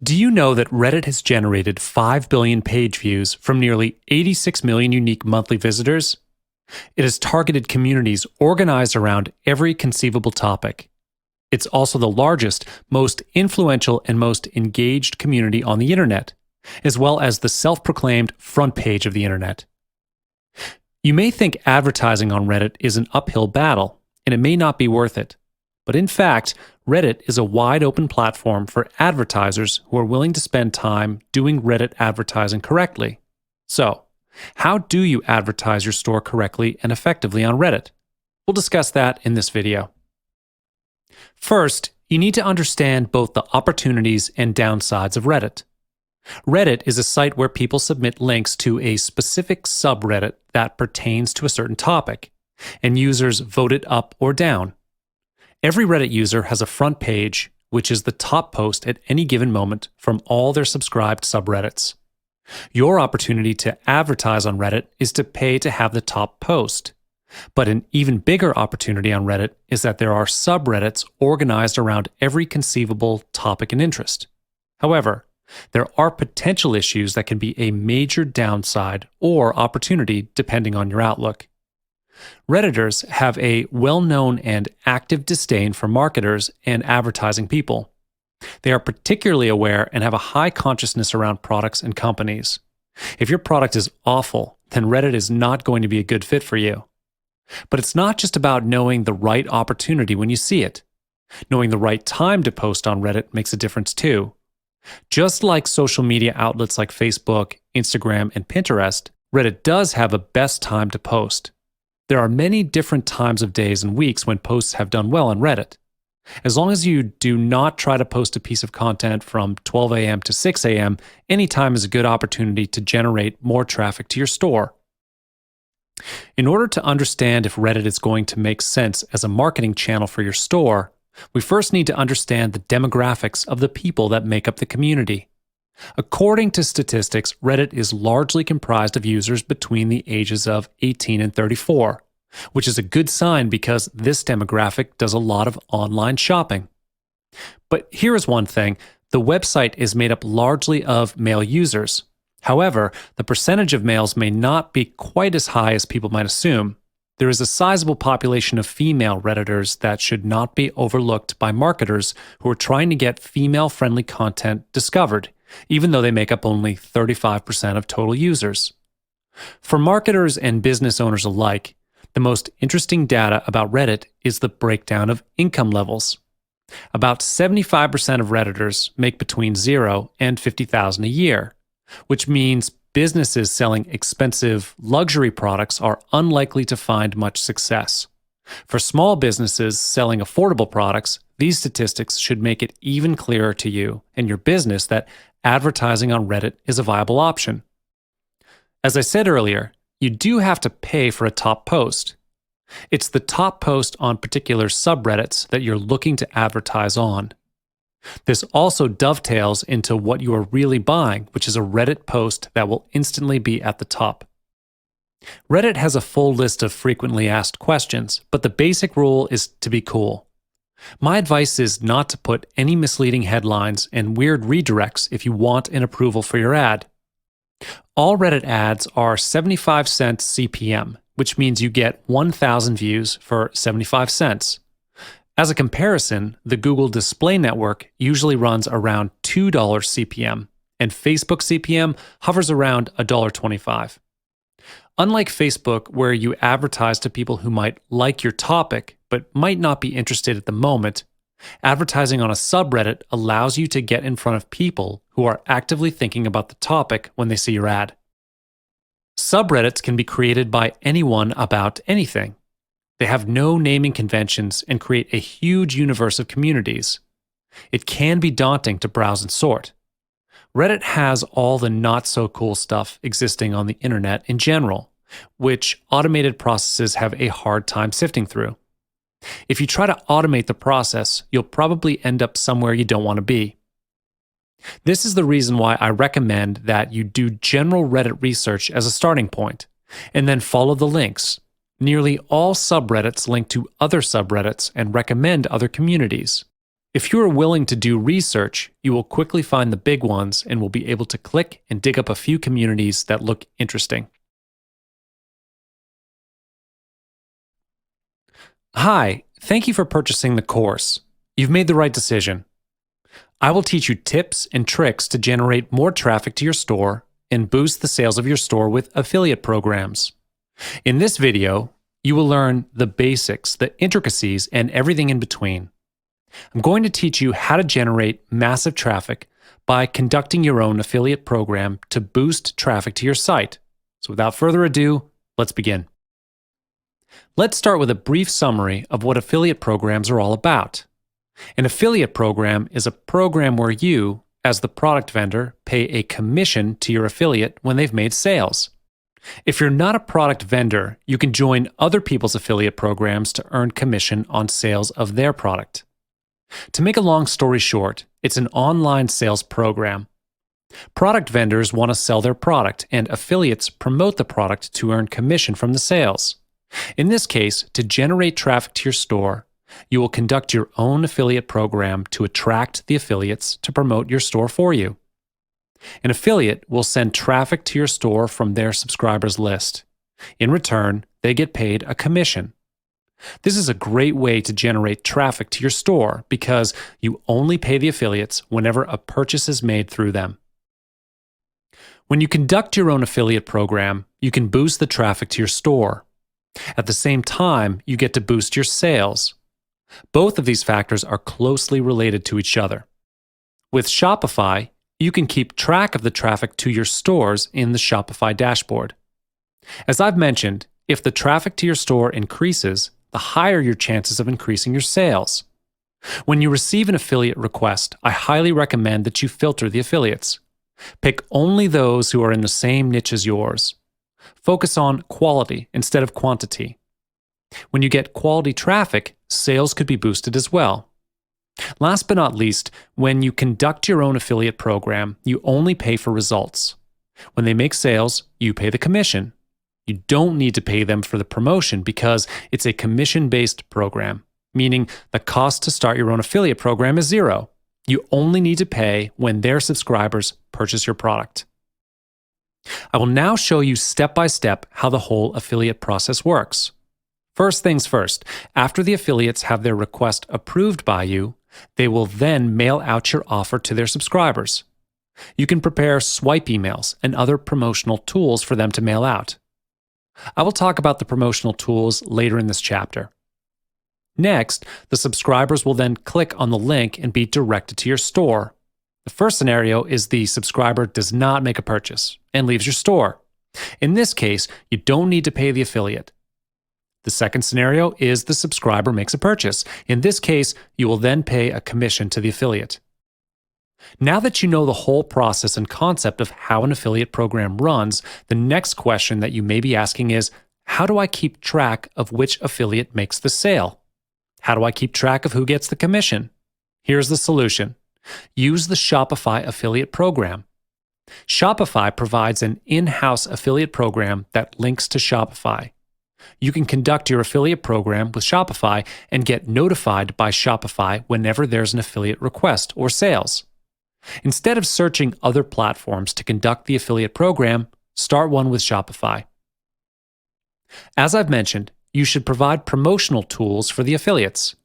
Do you know that Reddit has generated 5 billion page views from nearly 86 million unique monthly visitors? It has targeted communities organized around every conceivable topic. It's also the largest, most influential, and most engaged community on the internet, as well as the self-proclaimed front page of the internet. You may think advertising on Reddit is an uphill battle, and it may not be worth it. But in fact, Reddit is a wide open platform for advertisers who are willing to spend time doing Reddit advertising correctly. So, how do you advertise your store correctly and effectively on Reddit? We'll discuss that in this video. First, you need to understand both the opportunities and downsides of Reddit. Reddit is a site where people submit links to a specific subreddit that pertains to a certain topic, and users vote it up or down. Every Reddit user has a front page, which is the top post at any given moment from all their subscribed subreddits. Your opportunity to advertise on Reddit is to pay to have the top post. But an even bigger opportunity on Reddit is that there are subreddits organized around every conceivable topic and interest. However, there are potential issues that can be a major downside or opportunity depending on your outlook. Redditors have a well-known and active disdain for marketers and advertising people. They are particularly aware and have a high consciousness around products and companies. If your product is awful, then Reddit is not going to be a good fit for you. But it's not just about knowing the right opportunity when you see it. Knowing the right time to post on Reddit makes a difference too. Just like social media outlets like Facebook, Instagram, and Pinterest, Reddit does have a best time to post. There are many different times of days and weeks when posts have done well on Reddit. As long as you do not try to post a piece of content from 12 a.m. to 6 a.m., any time is a good opportunity to generate more traffic to your store. In order to understand if Reddit is going to make sense as a marketing channel for your store, we first need to understand the demographics of the people that make up the community. According to statistics, Reddit is largely comprised of users between the ages of 18 and 34, which is a good sign because this demographic does a lot of online shopping. But here is one thing, the website is made up largely of male users. However, the percentage of males may not be quite as high as people might assume. There is a sizable population of female Redditors that should not be overlooked by marketers who are trying to get female-friendly content discovered, even though they make up only 35% of total users. For marketers and business owners alike, the most interesting data about Reddit is the breakdown of income levels. About 75% of Redditors make between $0 and $50,000 a year, which means businesses selling expensive luxury products are unlikely to find much success. For small businesses selling affordable products, these statistics should make it even clearer to you and your business that advertising on Reddit is a viable option. As I said earlier, you do have to pay for a top post. It's the top post on particular subreddits that you're looking to advertise on. This also dovetails into what you are really buying, which is a Reddit post that will instantly be at the top. Reddit has a full list of frequently asked questions, but the basic rule is to be cool. My advice is not to put any misleading headlines and weird redirects if you want an approval for your ad. All Reddit ads are 75 cents CPM, which means you get 1,000 views for 75 cents. As a comparison, the Google Display Network usually runs around $2 CPM, and Facebook CPM hovers around $1.25. Unlike Facebook, where you advertise to people who might like your topic but might not be interested at the moment, advertising on a subreddit allows you to get in front of people who are actively thinking about the topic when they see your ad. Subreddits can be created by anyone about anything. They have no naming conventions and create a huge universe of communities. It can be daunting to browse and sort. Reddit has all the not-so-cool stuff existing on the internet in general, which automated processes have a hard time sifting through. If you try to automate the process, you'll probably end up somewhere you don't want to be. This is the reason why I recommend that you do general Reddit research as a starting point, and then follow the links. Nearly all subreddits link to other subreddits and recommend other communities. If you are willing to do research, you will quickly find the big ones and will be able to click and dig up a few communities that look interesting. Hi, thank you for purchasing the course. You've made the right decision. I will teach you tips and tricks to generate more traffic to your store and boost the sales of your store with affiliate programs. In this video, you will learn the basics, the intricacies, and everything in between. I'm going to teach you how to generate massive traffic by conducting your own affiliate program to boost traffic to your site. So without further ado, let's begin. Let's start with a brief summary of what affiliate programs are all about. An affiliate program is a program where you, as the product vendor, pay a commission to your affiliate when they've made sales. If you're not a product vendor, you can join other people's affiliate programs to earn commission on sales of their product. To make a long story short, it's an online sales program. Product vendors want to sell their product, and affiliates promote the product to earn commission from the sales. In this case, to generate traffic to your store, you will conduct your own affiliate program to attract the affiliates to promote your store for you. An affiliate will send traffic to your store from their subscribers list. In return, they get paid a commission. This is a great way to generate traffic to your store because you only pay the affiliates whenever a purchase is made through them. When you conduct your own affiliate program, you can boost the traffic to your store. At the same time, you get to boost your sales. Both of these factors are closely related to each other. With Shopify, you can keep track of the traffic to your stores in the Shopify dashboard. As I've mentioned, if the traffic to your store increases, the higher your chances of increasing your sales. When you receive an affiliate request, I highly recommend that you filter the affiliates. Pick only those who are in the same niche as yours. Focus on quality instead of quantity. When you get quality traffic, sales could be boosted as well. Last but not least, when you conduct your own affiliate program, you only pay for results. When they make sales, you pay the commission. You don't need to pay them for the promotion because it's a commission-based program, meaning the cost to start your own affiliate program is zero. You only need to pay when their subscribers purchase your product. I will now show you step by step how the whole affiliate process works. First things first, after the affiliates have their request approved by you, they will then mail out your offer to their subscribers. You can prepare swipe emails and other promotional tools for them to mail out. I will talk about the promotional tools later in this chapter. Next, the subscribers will then click on the link and be directed to your store. The first scenario is the subscriber does not make a purchase and leaves your store. In this case, you don't need to pay the affiliate. The second scenario is the subscriber makes a purchase. In this case, you will then pay a commission to the affiliate. Now that you know the whole process and concept of how an affiliate program runs, the next question that you may be asking is, how do I keep track of which affiliate makes the sale? How do I keep track of who gets the commission? Here's the solution. Use the Shopify Affiliate Program. Shopify provides an in-house affiliate program that links to Shopify. You can conduct your affiliate program with Shopify and get notified by Shopify whenever there's an affiliate request or sales. Instead of searching other platforms to conduct the affiliate program, start one with Shopify. As I've mentioned, you should provide promotional tools for the affiliates.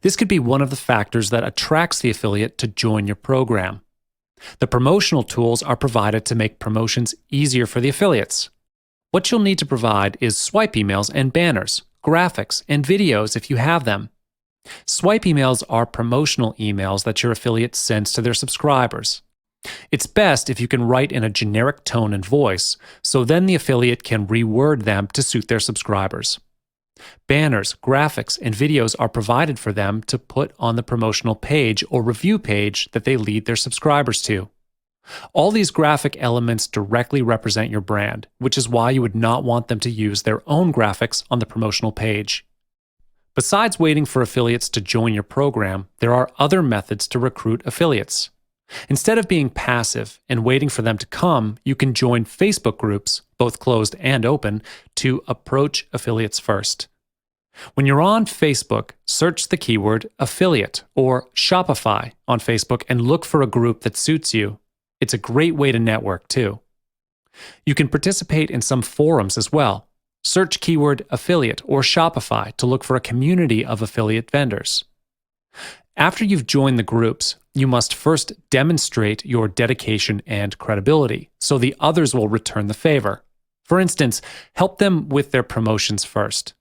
This could be one of the factors that attracts the affiliate to join your program. The promotional tools are provided to make promotions easier for the affiliates. What you'll need to provide is swipe emails and banners, graphics, and videos if you have them. Swipe emails are promotional emails that your affiliate sends to their subscribers. It's best if you can write in a generic tone and voice, so then the affiliate can reword them to suit their subscribers. Banners, graphics, and videos are provided for them to put on the promotional page or review page that they lead their subscribers to. All these graphic elements directly represent your brand, which is why you would not want them to use their own graphics on the promotional page. Besides waiting for affiliates to join your program, there are other methods to recruit affiliates. Instead of being passive and waiting for them to come, you can join Facebook groups, both closed and open, to approach affiliates first. When you're on Facebook, search the keyword affiliate or Shopify on Facebook and look for a group that suits you. It's a great way to network too. You can participate in some forums as well. Search keyword affiliate or Shopify to look for a community of affiliate vendors. After you've joined the groups, you must first demonstrate your dedication and credibility so the others will return the favor. For instance, help them with their promotions first.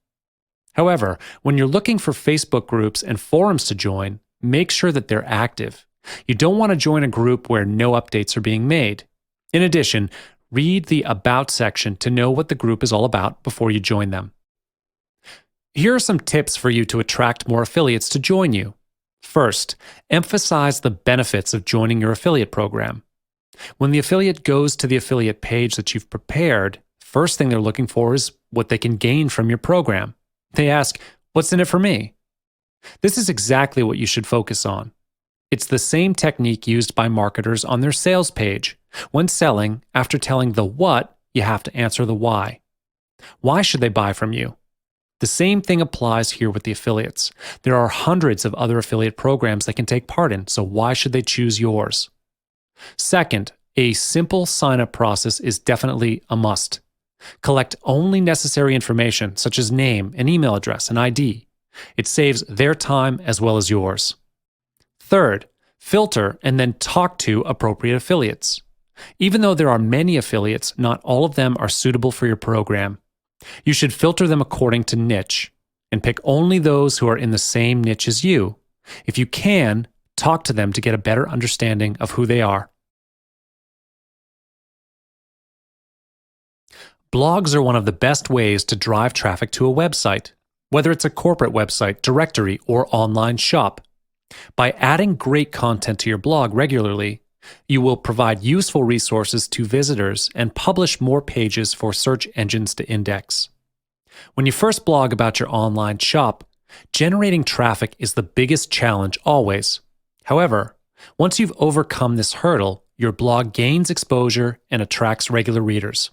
However, when you're looking for Facebook groups and forums to join, make sure that they're active. You don't want to join a group where no updates are being made. In addition, read the About section to know what the group is all about before you join them. Here are some tips for you to attract more affiliates to join you. First, emphasize the benefits of joining your affiliate program. When the affiliate goes to the affiliate page that you've prepared, first thing they're looking for is what they can gain from your program. They ask, "What's in it for me?" This is exactly what you should focus on. It's the same technique used by marketers on their sales page. When selling, after telling the what, you have to answer the why. Why should they buy from you? The same thing applies here with the affiliates. There are hundreds of other affiliate programs they can take part in, so why should they choose yours? Second, a simple sign-up process is definitely a must. Collect only necessary information, such as name and email address and ID. It saves their time as well as yours. Third, filter and then talk to appropriate affiliates. Even though there are many affiliates, not all of them are suitable for your program. You should filter them according to niche and pick only those who are in the same niche as you. If you can, talk to them to get a better understanding of who they are. Blogs are one of the best ways to drive traffic to a website, whether it's a corporate website, directory, or online shop. By adding great content to your blog regularly, you will provide useful resources to visitors and publish more pages for search engines to index. When you first blog about your online shop, generating traffic is the biggest challenge always. However, once you've overcome this hurdle, your blog gains exposure and attracts regular readers.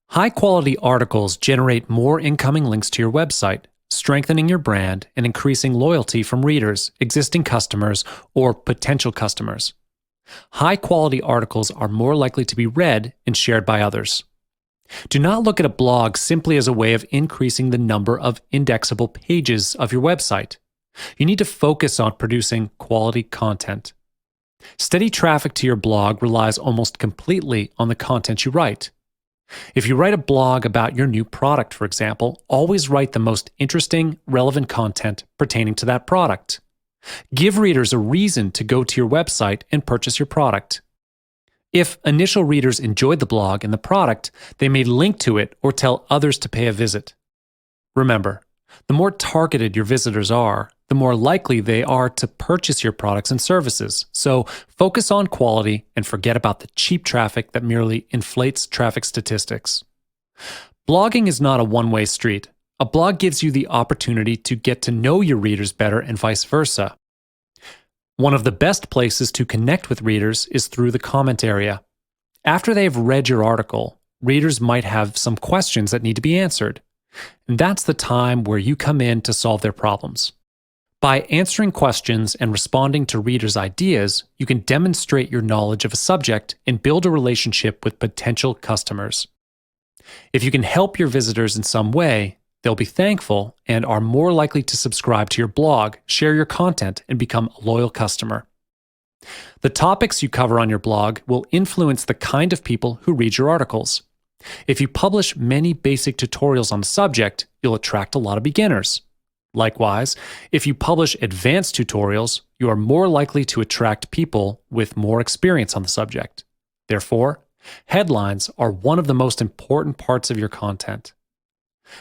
High-quality articles generate more incoming links to your website, strengthening your brand and increasing loyalty from readers, existing customers, or potential customers. High-quality articles are more likely to be read and shared by others. Do not look at a blog simply as a way of increasing the number of indexable pages of your website. You need to focus on producing quality content. Steady traffic to your blog relies almost completely on the content you write. If you write a blog about your new product, for example, always write the most interesting, relevant content pertaining to that product. Give readers a reason to go to your website and purchase your product. If initial readers enjoyed the blog and the product, they may link to it or tell others to pay a visit. Remember, the more targeted your visitors are, the more likely they are to purchase your products and services. So focus on quality and forget about the cheap traffic that merely inflates traffic statistics. Blogging is not a one-way street. A blog gives you the opportunity to get to know your readers better and vice versa. One of the best places to connect with readers is through the comment area. After they've read your article, readers might have some questions that need to be answered. And that's the time where you come in to solve their problems. By answering questions and responding to readers' ideas, you can demonstrate your knowledge of a subject and build a relationship with potential customers. If you can help your visitors in some way, they'll be thankful and are more likely to subscribe to your blog, share your content, and become a loyal customer. The topics you cover on your blog will influence the kind of people who read your articles. If you publish many basic tutorials on the subject, you'll attract a lot of beginners. Likewise, if you publish advanced tutorials, you are more likely to attract people with more experience on the subject. Therefore, headlines are one of the most important parts of your content.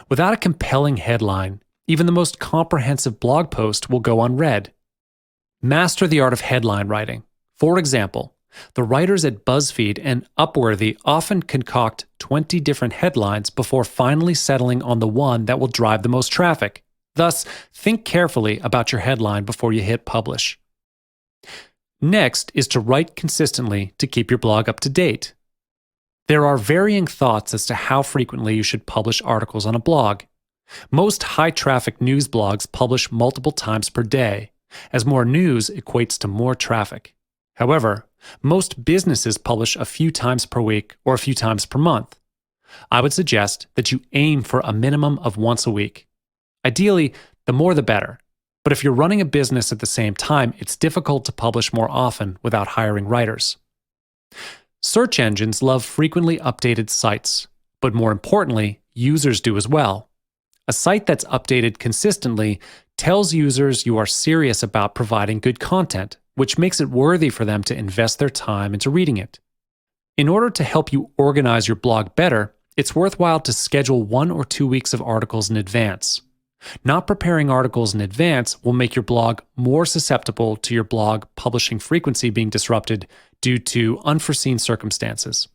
Without a compelling headline, even the most comprehensive blog post will go unread. Master the art of headline writing. For example, the writers at BuzzFeed and Upworthy often concoct 20 different headlines before finally settling on the one that will drive the most traffic. Thus, think carefully about your headline before you hit publish. Next is to write consistently to keep your blog up to date. There are varying thoughts as to how frequently you should publish articles on a blog. Most high-traffic news blogs publish multiple times per day, as more news equates to more traffic. However, most businesses publish a few times per week or a few times per month. I would suggest that you aim for a minimum of once a week. Ideally, the more the better. But if you're running a business at the same time, it's difficult to publish more often without hiring writers. Search engines love frequently updated sites, but more importantly, users do as well. A site that's updated consistently tells users you are serious about providing good content, which makes it worthy for them to invest their time into reading it. In order to help you organize your blog better, it's worthwhile to schedule 1 or 2 weeks of articles in advance. Not preparing articles in advance will make your blog more susceptible to your blog publishing frequency being disrupted due to unforeseen circumstances.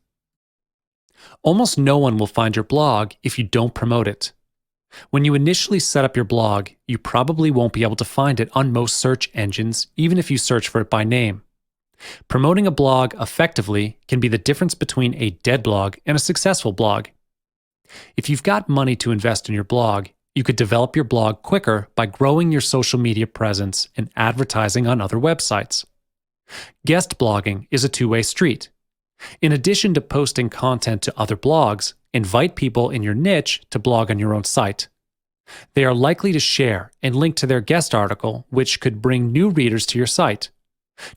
Almost no one will find your blog if you don't promote it. When you initially set up your blog, you probably won't be able to find it on most search engines, even if you search for it by name. Promoting a blog effectively can be the difference between a dead blog and a successful blog. If you've got money to invest in your blog, you could develop your blog quicker by growing your social media presence and advertising on other websites. Guest blogging is a two-way street. In addition to posting content to other blogs, invite people in your niche to blog on your own site. They are likely to share and link to their guest article, which could bring new readers to your site.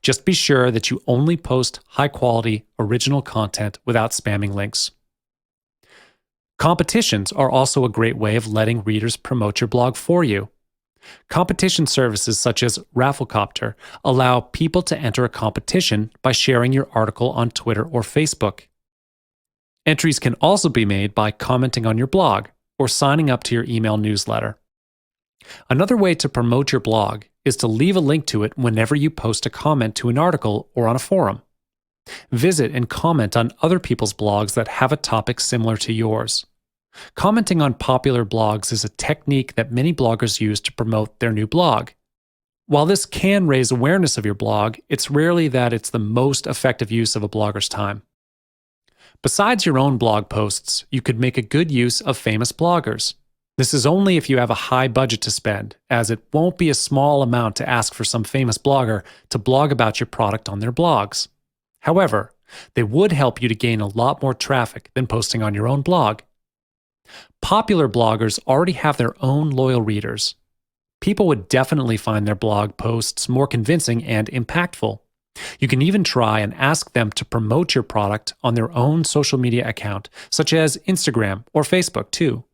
Just be sure that you only post high-quality, original content without spamming links. Competitions are also a great way of letting readers promote your blog for you. Competition services such as Rafflecopter allow people to enter a competition by sharing your article on Twitter or Facebook. Entries can also be made by commenting on your blog or signing up to your email newsletter. Another way to promote your blog is to leave a link to it whenever you post a comment to an article or on a forum. Visit and comment on other people's blogs that have a topic similar to yours. Commenting on popular blogs is a technique that many bloggers use to promote their new blog. While this can raise awareness of your blog, it's rarely that it's the most effective use of a blogger's time. Besides your own blog posts, you could make a good use of famous bloggers. This is only if you have a high budget to spend, as it won't be a small amount to ask for some famous blogger to blog about your product on their blogs. However, they would help you to gain a lot more traffic than posting on your own blog. Popular bloggers already have their own loyal readers. People would definitely find their blog posts more convincing and impactful. You can even try and ask them to promote your product on their own social media account, such as Instagram or Facebook too.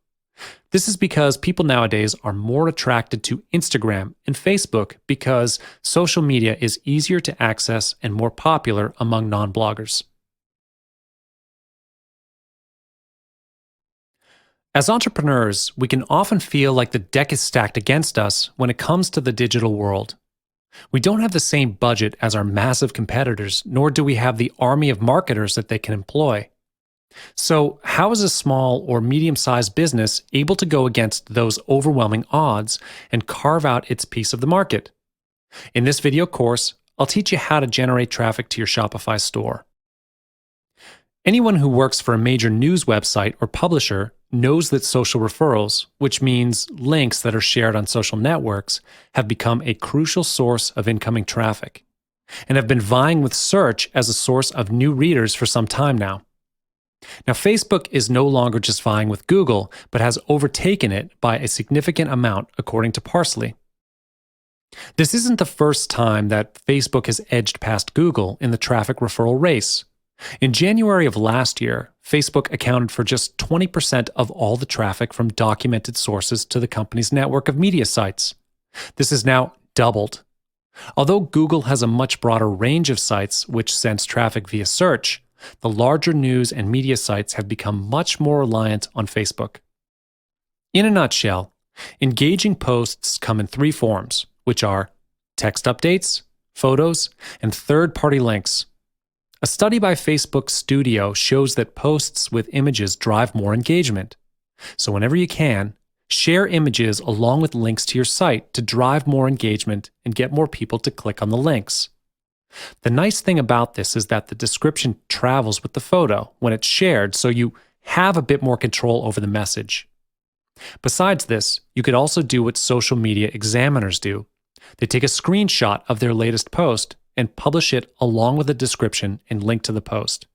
This is because people nowadays are more attracted to Instagram and Facebook because social media is easier to access and more popular among non-bloggers. As entrepreneurs, we can often feel like the deck is stacked against us when it comes to the digital world. We don't have the same budget as our massive competitors, nor do we have the army of marketers that they can employ. So, how is a small or medium-sized business able to go against those overwhelming odds and carve out its piece of the market? In this video course, I'll teach you how to generate traffic to your Shopify store. Anyone who works for a major news website or publisher knows that social referrals, which means links that are shared on social networks, have become a crucial source of incoming traffic, and have been vying with search as a source of new readers for some time now. Now, Facebook is no longer just vying with Google, but has overtaken it by a significant amount, according to Parsley. This isn't the first time that Facebook has edged past Google in the traffic referral race. In January of last year, Facebook accounted for just 20% of all the traffic from documented sources to the company's network of media sites. This is now doubled. Although Google has a much broader range of sites which sends traffic via search, the larger news and media sites have become much more reliant on Facebook. In a nutshell, engaging posts come in three forms, which are text updates, photos, and third-party links. A study by Facebook Studio shows that posts with images drive more engagement. So whenever you can, share images along with links to your site to drive more engagement and get more people to click on the links. The nice thing about this is that the description travels with the photo when it's shared, so you have a bit more control over the message. Besides this, you could also do what social media examiners do. They take a screenshot of their latest post and publish it along with a description and link to the post.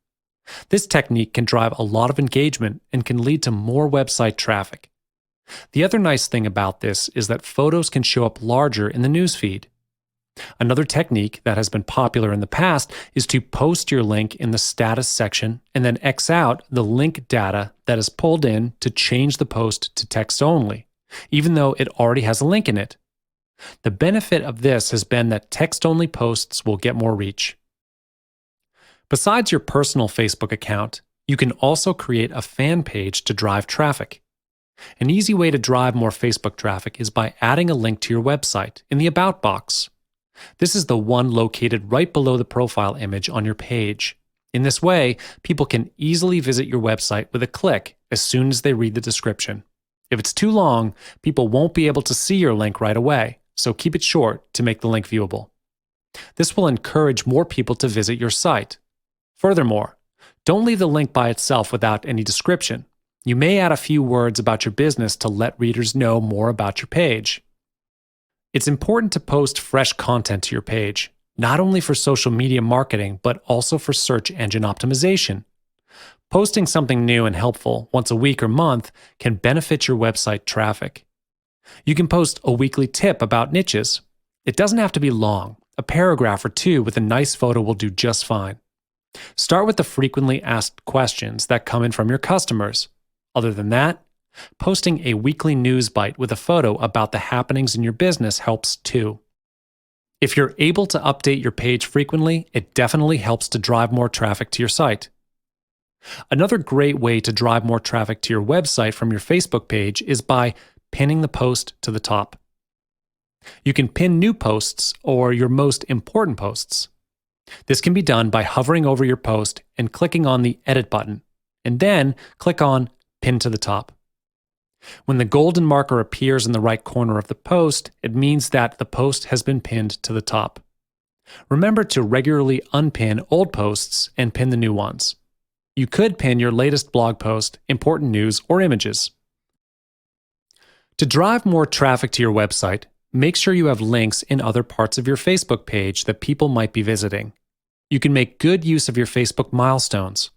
This technique can drive a lot of engagement and can lead to more website traffic. The other nice thing about this is that photos can show up larger in the newsfeed. Another technique that has been popular in the past is to post your link in the status section and then X out the link data that is pulled in to change the post to text only, even though it already has a link in it. The benefit of this has been that text-only posts will get more reach. Besides your personal Facebook account, you can also create a fan page to drive traffic. An easy way to drive more Facebook traffic is by adding a link to your website in the About box. This is the one located right below the profile image on your page. In this way, people can easily visit your website with a click as soon as they read the description. If it's too long, people won't be able to see your link right away, so keep it short to make the link viewable. This will encourage more people to visit your site. Furthermore, don't leave the link by itself without any description. You may add a few words about your business to let readers know more about your page. It's important to post fresh content to your page, not only for social media marketing, but also for search engine optimization. Posting something new and helpful once a week or month can benefit your website traffic. You can post a weekly tip about niches. It doesn't have to be long. A paragraph or two with a nice photo will do just fine. Start with the frequently asked questions that come in from your customers. Other than that, posting a weekly news bite with a photo about the happenings in your business helps too. If you're able to update your page frequently, it definitely helps to drive more traffic to your site. Another great way to drive more traffic to your website from your Facebook page is by pinning the post to the top. You can pin new posts or your most important posts. This can be done by hovering over your post and clicking on the Edit button, and then click on Pin to the top. When the golden marker appears in the right corner of the post, it means that the post has been pinned to the top. Remember to regularly unpin old posts and pin the new ones. You could pin your latest blog post, important news, or images. To drive more traffic to your website, make sure you have links in other parts of your Facebook page that people might be visiting. You can make good use of your Facebook milestones.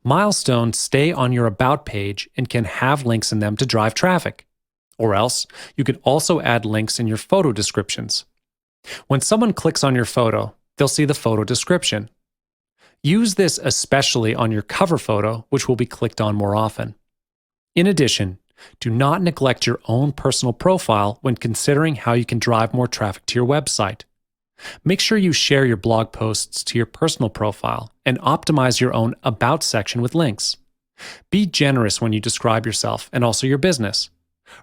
Milestones stay on your About page and can have links in them to drive traffic. Or else, you can also add links in your photo descriptions. When someone clicks on your photo, they'll see the photo description. Use this especially on your cover photo, which will be clicked on more often. In addition, do not neglect your own personal profile when considering how you can drive more traffic to your website. Make sure you share your blog posts to your personal profile and optimize your own About section with links. Be generous when you describe yourself and also your business.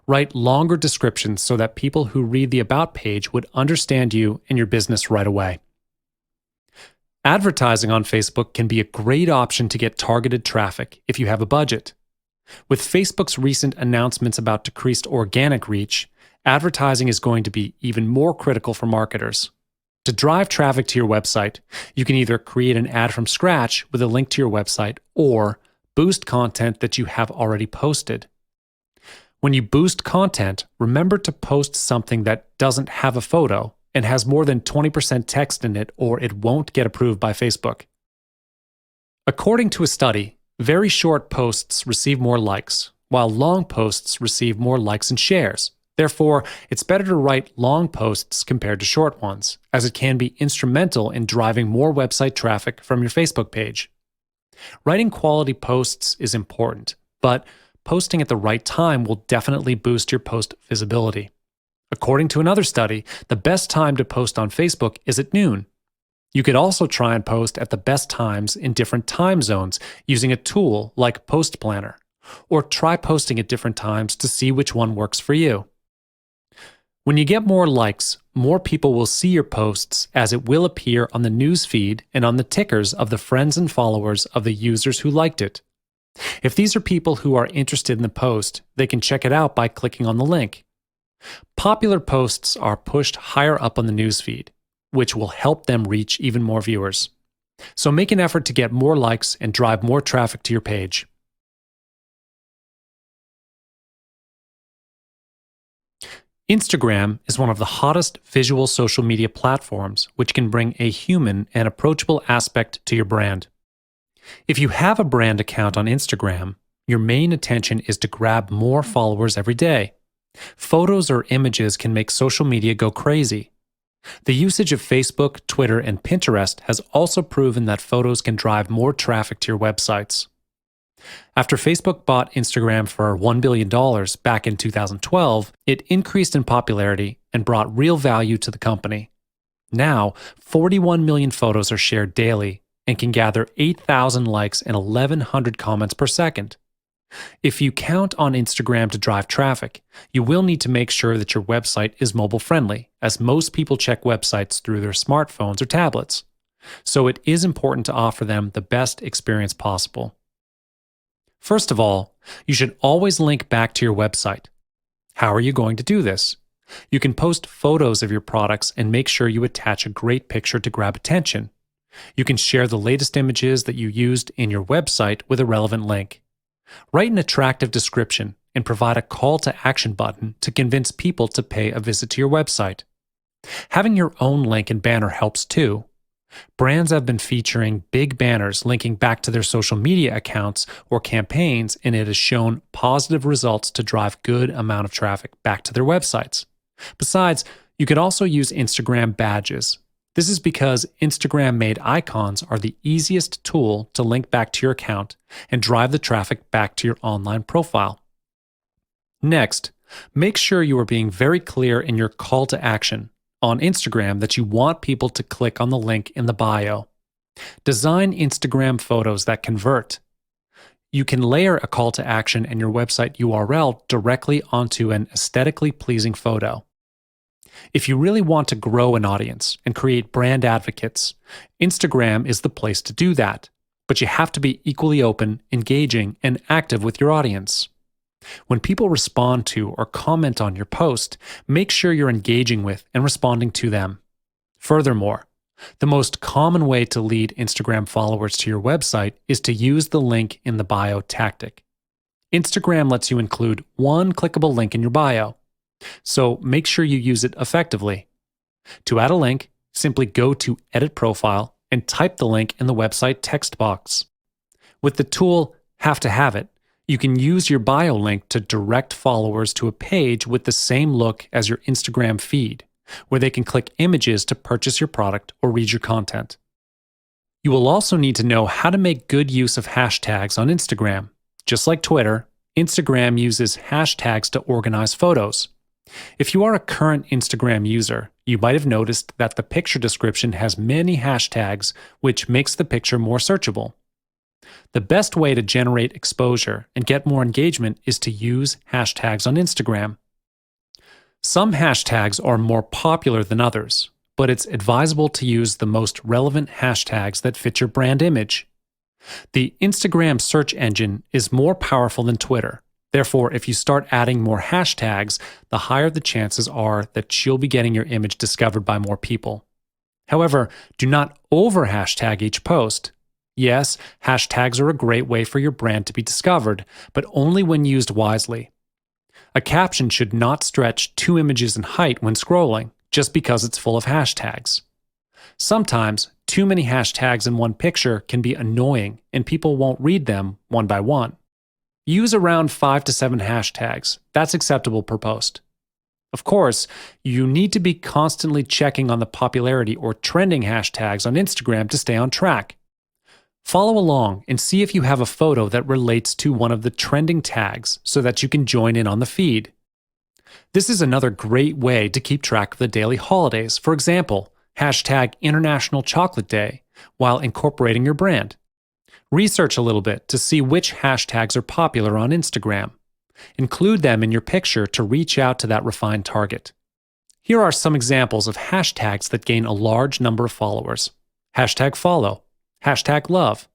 Write longer descriptions so that people who read the About page would understand you and your business right away. Advertising on Facebook can be a great option to get targeted traffic if you have a budget. With Facebook's recent announcements about decreased organic reach, advertising is going to be even more critical for marketers. To drive traffic to your website, you can either create an ad from scratch with a link to your website or boost content that you have already posted. When you boost content, remember to post something that doesn't have a photo and has more than 20% text in it, or it won't get approved by Facebook. According to a study, very short posts receive more likes, while long posts receive more likes and shares. Therefore, it's better to write long posts compared to short ones, as it can be instrumental in driving more website traffic from your Facebook page. Writing quality posts is important, but posting at the right time will definitely boost your post visibility. According to another study, the best time to post on Facebook is at noon. You could also try and post at the best times in different time zones using a tool like Post Planner, or try posting at different times to see which one works for you. When you get more likes, more people will see your posts as it will appear on the news feed and on the tickers of the friends and followers of the users who liked it. If these are people who are interested in the post, they can check it out by clicking on the link. Popular posts are pushed higher up on the news feed, which will help them reach even more viewers. So make an effort to get more likes and drive more traffic to your page. Instagram is one of the hottest visual social media platforms, which can bring a human and approachable aspect to your brand. If you have a brand account on Instagram, your main intention is to grab more followers every day. Photos or images can make social media go crazy. The usage of Facebook, Twitter, and Pinterest has also proven that photos can drive more traffic to your websites. After Facebook bought Instagram for $1 billion back in 2012, it increased in popularity and brought real value to the company. Now, 41 million photos are shared daily and can gather 8,000 likes and 1,100 comments per second. If you count on Instagram to drive traffic, you will need to make sure that your website is mobile-friendly, as most people check websites through their smartphones or tablets. So it is important to offer them the best experience possible. First of all, you should always link back to your website. How are you going to do this? You can post photos of your products and make sure you attach a great picture to grab attention. You can share the latest images that you used in your website with a relevant link. Write an attractive description and provide a call to action button to convince people to pay a visit to your website. Having your own link and banner helps too. Brands have been featuring big banners linking back to their social media accounts or campaigns, and it has shown positive results to drive good amount of traffic back to their websites. Besides, you could also use Instagram badges. This is because Instagram-made icons are the easiest tool to link back to your account and drive the traffic back to your online profile. Next, make sure you are being very clear in your call to action on Instagram that you want people to click on the link in the bio. Design Instagram photos that convert. You can layer a call to action and your website URL directly onto an aesthetically pleasing photo. If you really want to grow an audience and create brand advocates, Instagram is the place to do that, but you have to be equally open, engaging, and active with your audience. When people respond to or comment on your post, make sure you're engaging with and responding to them. Furthermore, the most common way to lead Instagram followers to your website is to use the link in the bio tactic. Instagram lets you include one clickable link in your bio, so make sure you use it effectively. To add a link, simply go to Edit Profile and type the link in the website text box. With the tool Have to Have It, you can use your bio link to direct followers to a page with the same look as your Instagram feed, where they can click images to purchase your product or read your content. You will also need to know how to make good use of hashtags on Instagram. Just like Twitter, Instagram uses hashtags to organize photos. If you are a current Instagram user, you might have noticed that the picture description has many hashtags, which makes the picture more searchable. The best way to generate exposure and get more engagement is to use hashtags on Instagram. Some hashtags are more popular than others, but it's advisable to use the most relevant hashtags that fit your brand image. The Instagram search engine is more powerful than Twitter. Therefore, if you start adding more hashtags, the higher the chances are that you'll be getting your image discovered by more people. However, do not over-hashtag each post. Yes, hashtags are a great way for your brand to be discovered, but only when used wisely. A caption should not stretch 2 images in height when scrolling, just because it's full of hashtags. Sometimes, too many hashtags in one picture can be annoying, and people won't read them one by one. Use around 5 to 7 hashtags. That's acceptable per post. Of course, you need to be constantly checking on the popularity or trending hashtags on Instagram to stay on track. Follow along and see if you have a photo that relates to one of the trending tags so that you can join in on the feed. This is another great way to keep track of the daily holidays. For example, hashtag International Chocolate Day while incorporating your brand. Research a little bit to see which hashtags are popular on Instagram. Include them in your picture to reach out to that refined target. Here are some examples of hashtags that gain a large number of followers. Hashtag follow, hashtag love,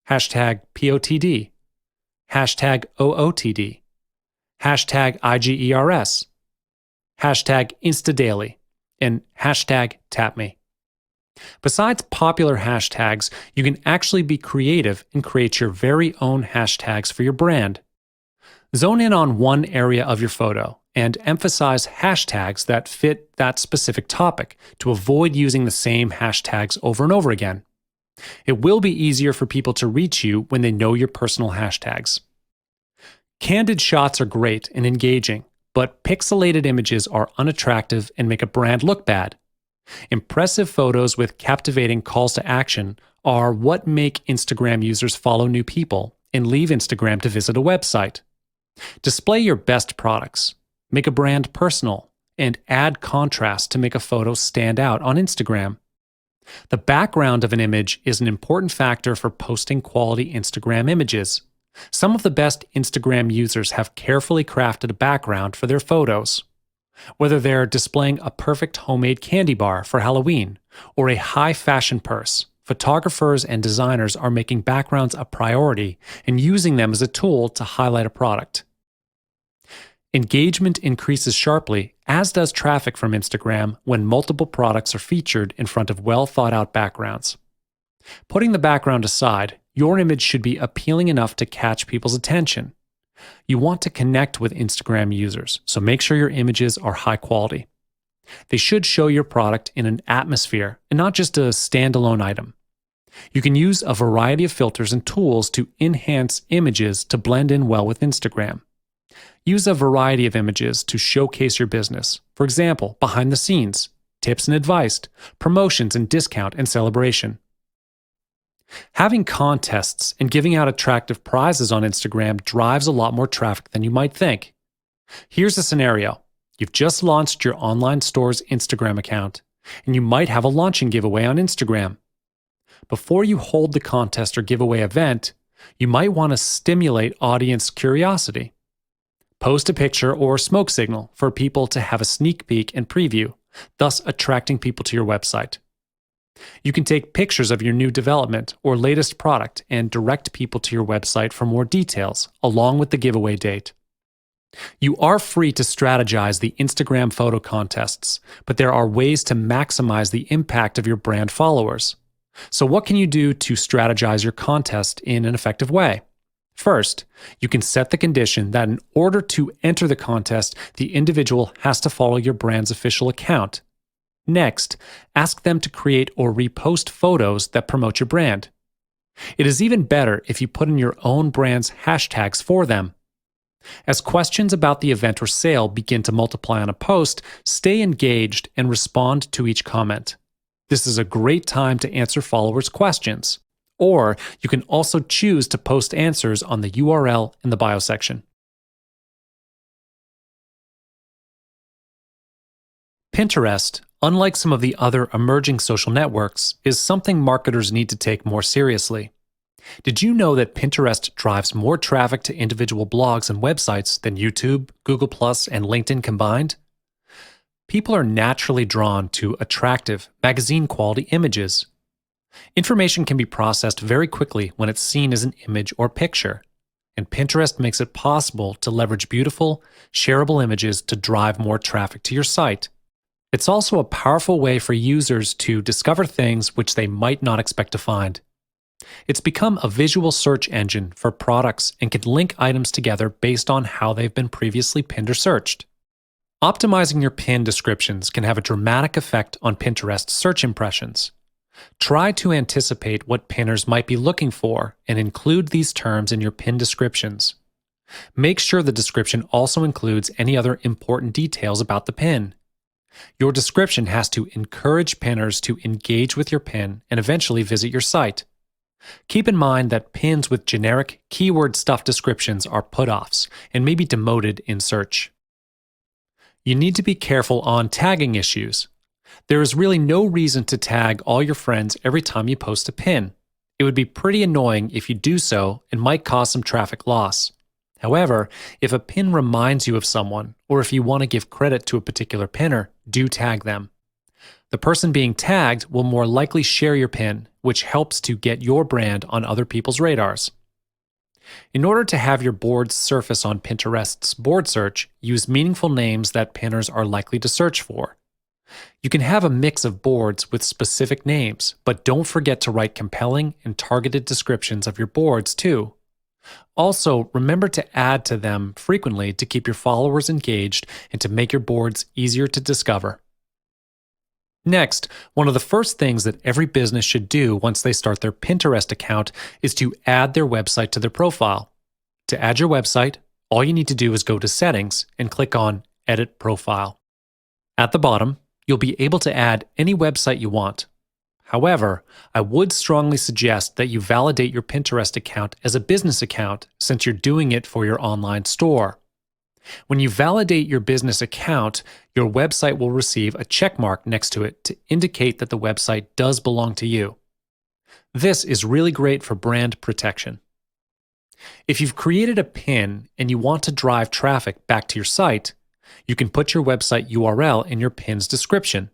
hashtag POTD, hashtag OOTD, hashtag IGERS, hashtag InstaDaily, and hashtag TapMe. Besides popular hashtags, you can actually be creative and create your very own hashtags for your brand. Zone in on one area of your photo and emphasize hashtags that fit that specific topic to avoid using the same hashtags over and over again. It will be easier for people to reach you when they know your personal hashtags. Candid shots are great and engaging, but pixelated images are unattractive and make a brand look bad. Impressive photos with captivating calls to action are what make Instagram users follow new people and leave Instagram to visit a website. Display your best products, make a brand personal, and add contrast to make a photo stand out on Instagram. The background of an image is an important factor for posting quality Instagram images. Some of the best Instagram users have carefully crafted a background for their photos. Whether they're displaying a perfect homemade candy bar for Halloween or a high fashion purse, photographers and designers are making backgrounds a priority and using them as a tool to highlight a product. Engagement increases sharply, as does traffic from Instagram, when multiple products are featured in front of well-thought-out backgrounds. Putting the background aside, your image should be appealing enough to catch people's attention. You want to connect with Instagram users, so make sure your images are high quality. They should show your product in an atmosphere and not just a standalone item. You can use a variety of filters and tools to enhance images to blend in well with Instagram. Use a variety of images to showcase your business. For example, behind the scenes, tips and advice, promotions and discount and celebration. Having contests and giving out attractive prizes on Instagram drives a lot more traffic than you might think. Here's a scenario. You've just launched your online store's Instagram account, and you might have a launching giveaway on Instagram. Before you hold the contest or giveaway event, you might want to stimulate audience curiosity. Post a picture or smoke signal for people to have a sneak peek and preview, thus attracting people to your website. You can take pictures of your new development or latest product and direct people to your website for more details, along with the giveaway date. You are free to strategize the Instagram photo contests, but there are ways to maximize the impact of your brand followers. So what can you do to strategize your contest in an effective way? First, you can set the condition that in order to enter the contest, the individual has to follow your brand's official account. Next, ask them to create or repost photos that promote your brand. It is even better if you put in your own brand's hashtags for them. As questions about the event or sale begin to multiply on a post, stay engaged and respond to each comment. This is a great time to answer followers' questions. Or you can also choose to post answers on the URL in the bio section. Pinterest, unlike some of the other emerging social networks, is something marketers need to take more seriously. Did you know that Pinterest drives more traffic to individual blogs and websites than YouTube, Google+, and LinkedIn combined? People are naturally drawn to attractive, magazine-quality images. Information can be processed very quickly when it's seen as an image or picture, and Pinterest makes it possible to leverage beautiful, shareable images to drive more traffic to your site. It's also a powerful way for users to discover things which they might not expect to find. It's become a visual search engine for products and can link items together based on how they've been previously pinned or searched. Optimizing your pin descriptions can have a dramatic effect on Pinterest search impressions. Try to anticipate what pinners might be looking for and include these terms in your pin descriptions. Make sure the description also includes any other important details about the pin. Your description has to encourage pinners to engage with your pin and eventually visit your site. Keep in mind that pins with generic, keyword-stuffed descriptions are put-offs and may be demoted in search. You need to be careful on tagging issues. There is really no reason to tag all your friends every time you post a pin. It would be pretty annoying if you do so and might cause some traffic loss. However, if a pin reminds you of someone, or if you want to give credit to a particular pinner, do tag them. The person being tagged will more likely share your pin, which helps to get your brand on other people's radars. In order to have your boards surface on Pinterest's board search, use meaningful names that pinners are likely to search for. You can have a mix of boards with specific names, but don't forget to write compelling and targeted descriptions of your boards too. Also, remember to add to them frequently to keep your followers engaged and to make your boards easier to discover. Next, one of the first things that every business should do once they start their Pinterest account is to add their website to their profile. To add your website, all you need to do is go to Settings and click on Edit Profile. At the bottom, you'll be able to add any website you want. However, I would strongly suggest that you validate your Pinterest account as a business account since you're doing it for your online store. When you validate your business account, your website will receive a check mark next to it to indicate that the website does belong to you. This is really great for brand protection. If you've created a pin and you want to drive traffic back to your site, you can put your website URL in your pin's description.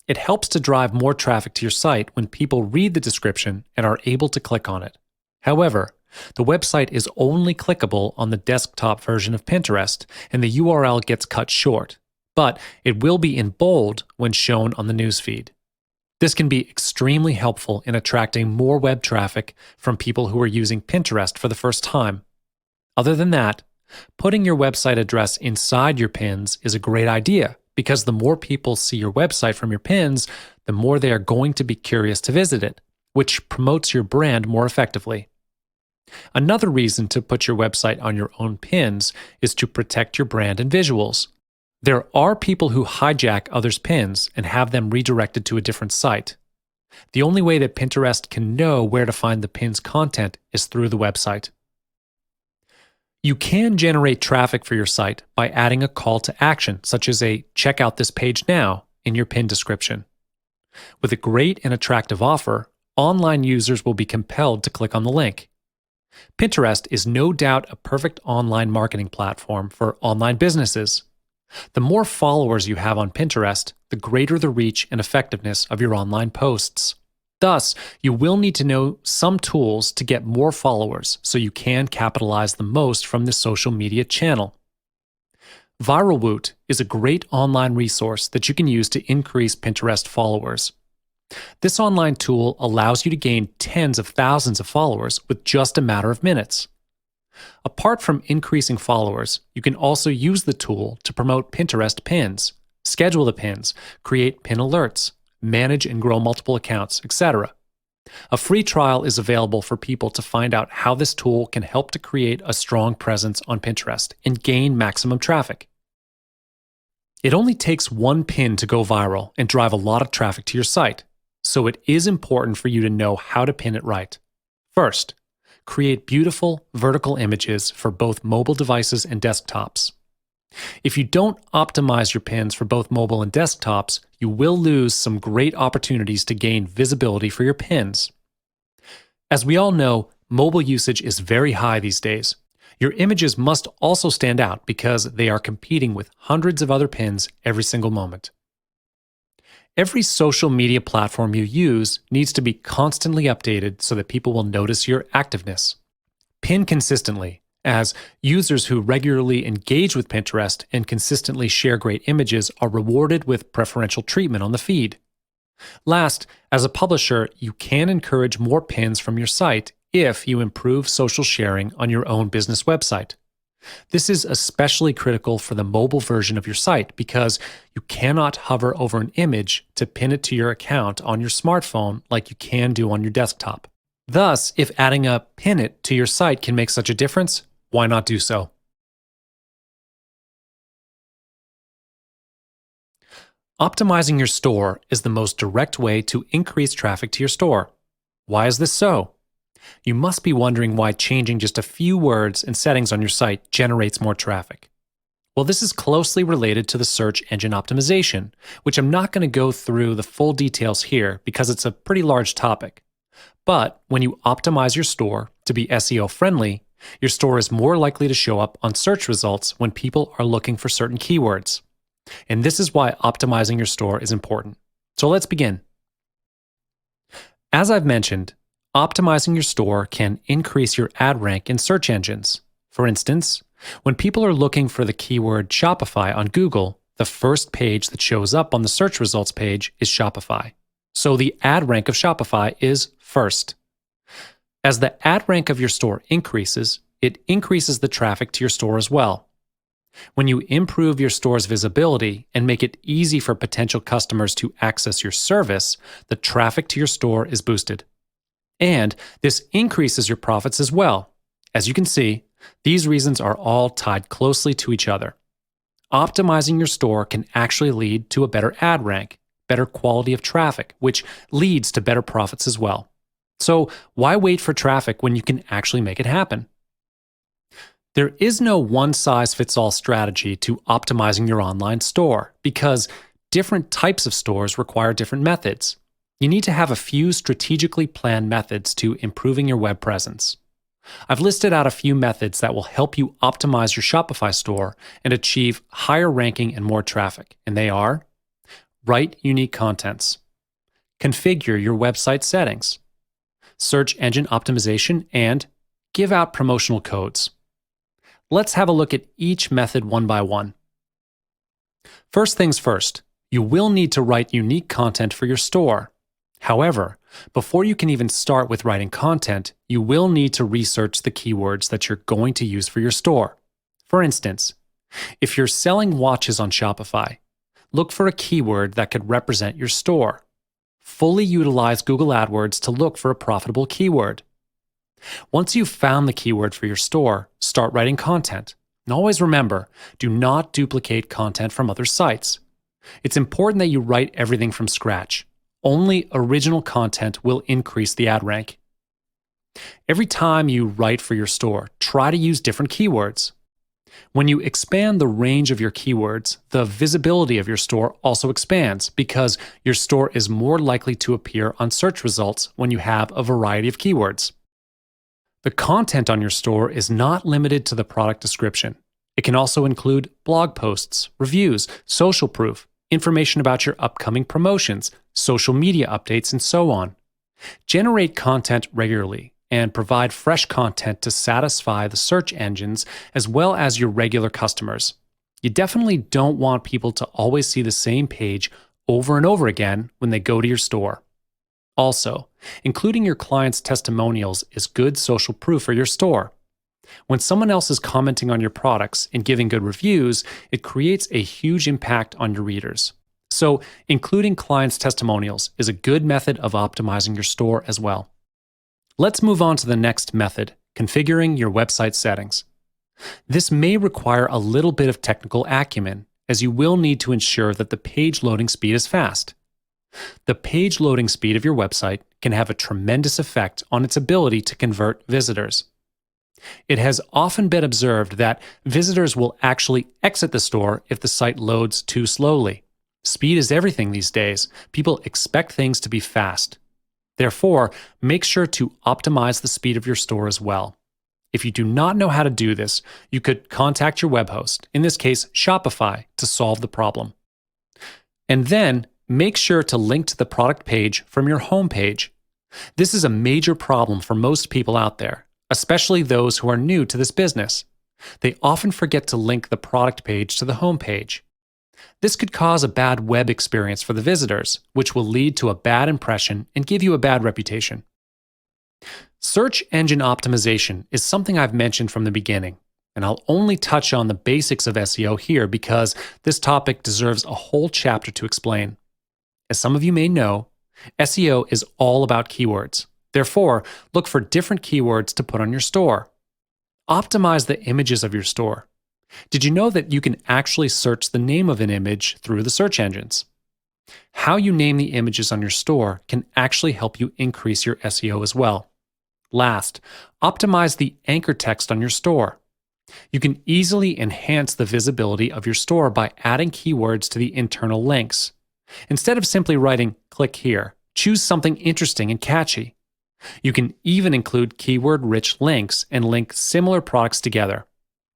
It helps to drive more traffic to your site when people read the description and are able to click on it. However, the website is only clickable on the desktop version of Pinterest, and the URL gets cut short, but it will be in bold when shown on the newsfeed. This can be extremely helpful in attracting more web traffic from people who are using Pinterest for the first time. Other than that, putting your website address inside your pins is a great idea because the more people see your website from your pins, the more they are going to be curious to visit it, which promotes your brand more effectively. Another reason to put your website on your own pins is to protect your brand and visuals. There are people who hijack others' pins and have them redirected to a different site. The only way that Pinterest can know where to find the pin's content is through the website. You can generate traffic for your site by adding a call to action, such as a "check out this page now" in your pin description. With a great and attractive offer, online users will be compelled to click on the link. Pinterest is no doubt a perfect online marketing platform for online businesses. The more followers you have on Pinterest, the greater the reach and effectiveness of your online posts. Thus, you will need to know some tools to get more followers so you can capitalize the most from this social media channel. ViralWoot is a great online resource that you can use to increase Pinterest followers. This online tool allows you to gain tens of thousands of followers with just a matter of minutes. Apart from increasing followers, you can also use the tool to promote Pinterest pins, schedule the pins, create pin alerts, manage and grow multiple accounts, etc. A free trial is available for people to find out how this tool can help to create a strong presence on Pinterest and gain maximum traffic. It only takes one pin to go viral and drive a lot of traffic to your site, so it is important for you to know how to pin it right. First, create beautiful vertical images for both mobile devices and desktops. If you don't optimize your pins for both mobile and desktops, you will lose some great opportunities to gain visibility for your pins. As we all know, mobile usage is very high these days. Your images must also stand out because they are competing with hundreds of other pins every single moment. Every social media platform you use needs to be constantly updated so that people will notice your activeness. Pin consistently, as users who regularly engage with Pinterest and consistently share great images are rewarded with preferential treatment on the feed. Last, as a publisher, you can encourage more pins from your site if you improve social sharing on your own business website. This is especially critical for the mobile version of your site because you cannot hover over an image to pin it to your account on your smartphone like you can do on your desktop. Thus, if adding a pin it to your site can make such a difference, why not do so? Optimizing your store is the most direct way to increase traffic to your store. Why is this so? You must be wondering why changing just a few words and settings on your site generates more traffic. Well, this is closely related to the search engine optimization, which I'm not going to go through the full details here because it's a pretty large topic. But when you optimize your store to be SEO friendly, your store is more likely to show up on search results when people are looking for certain keywords. And this is why optimizing your store is important. So let's begin. As I've mentioned, optimizing your store can increase your ad rank in search engines. For instance, when people are looking for the keyword Shopify on Google, the first page that shows up on the search results page is Shopify. So the ad rank of Shopify is first. As the ad rank of your store increases, it increases the traffic to your store as well. When you improve your store's visibility and make it easy for potential customers to access your service, the traffic to your store is boosted. And this increases your profits as well. As you can see, these reasons are all tied closely to each other. Optimizing your store can actually lead to a better ad rank, better quality of traffic, which leads to better profits as well. So why wait for traffic when you can actually make it happen? There is no one-size-fits-all strategy to optimizing your online store because different types of stores require different methods. You need to have a few strategically planned methods to improving your web presence. I've listed out a few methods that will help you optimize your Shopify store and achieve higher ranking and more traffic, and they are: write unique contents, configure your website settings, search engine optimization, and give out promotional codes. Let's have a look at each method one by one. First things first, you will need to write unique content for your store. However, before you can even start with writing content, you will need to research the keywords that you're going to use for your store. For instance, if you're selling watches on Shopify, look for a keyword that could represent your store. Fully utilize Google AdWords to look for a profitable keyword. Once you've found the keyword for your store, start writing content. And always remember, do not duplicate content from other sites. It's important that you write everything from scratch. Only original content will increase the ad rank. Every time you write for your store, try to use different keywords. When you expand the range of your keywords, the visibility of your store also expands because your store is more likely to appear on search results when you have a variety of keywords. The content on your store is not limited to the product description. It can also include blog posts, reviews, social proof, information about your upcoming promotions, social media updates, and so on. Generate content regularly and provide fresh content to satisfy the search engines as well as your regular customers. You definitely don't want people to always see the same page over and over again when they go to your store. Also, including your clients' testimonials is good social proof for your store. When someone else is commenting on your products and giving good reviews, it creates a huge impact on your readers. So, including clients' testimonials is a good method of optimizing your store as well. Let's move on to the next method, configuring your website settings. This may require a little bit of technical acumen, as you will need to ensure that the page loading speed is fast. The page loading speed of your website can have a tremendous effect on its ability to convert visitors. It has often been observed that visitors will actually exit the store if the site loads too slowly. Speed is everything these days. People expect things to be fast. Therefore, make sure to optimize the speed of your store as well. If you do not know how to do this, you could contact your web host, in this case Shopify, to solve the problem. And then, make sure to link to the product page from your home page. This is a major problem for most people out there, especially those who are new to this business. They often forget to link the product page to the home page. This could cause a bad web experience for the visitors, which will lead to a bad impression and give you a bad reputation. Search engine optimization is something I've mentioned from the beginning, and I'll only touch on the basics of SEO here because this topic deserves a whole chapter to explain. As some of you may know, SEO is all about keywords. Therefore, look for different keywords to put on your store. Optimize the images of your store. Did you know that you can actually search the name of an image through the search engines? How you name the images on your store can actually help you increase your SEO as well. Last, optimize the anchor text on your store. You can easily enhance the visibility of your store by adding keywords to the internal links. Instead of simply writing, "click here," choose something interesting and catchy. You can even include keyword-rich links and link similar products together.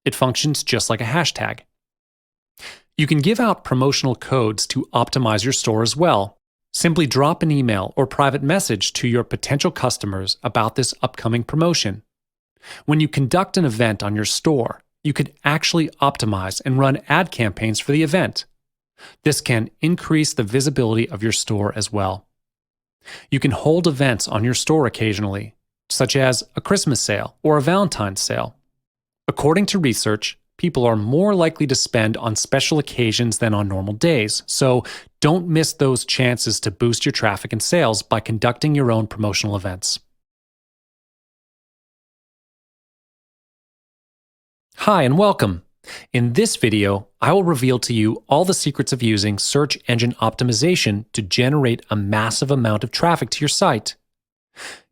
It functions just like a hashtag. You can give out promotional codes to optimize your store as well. Simply drop an email or private message to your potential customers about this upcoming promotion. When you conduct an event on your store, you could actually optimize and run ad campaigns for the event. This can increase the visibility of your store as well. You can hold events on your store occasionally. such as a Christmas sale or a Valentine's sale. According to research, people are more likely to spend on special occasions than on normal days, so don't miss those chances to boost your traffic and sales by conducting your own promotional events. Hi and welcome. In this video, I will reveal to you all the secrets of using search engine optimization to generate a massive amount of traffic to your site.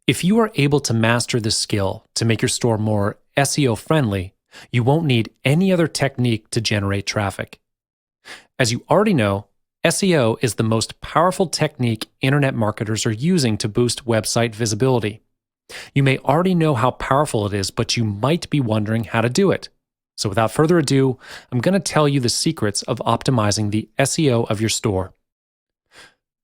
If you are able to master this skill to make your store more SEO friendly, you won't need any other technique to generate traffic. As you already know, SEO is the most powerful technique internet marketers are using to boost website visibility. You may already know how powerful it is, but you might be wondering how to do it. So without further ado, I'm going to tell you the secrets of optimizing the SEO of your store.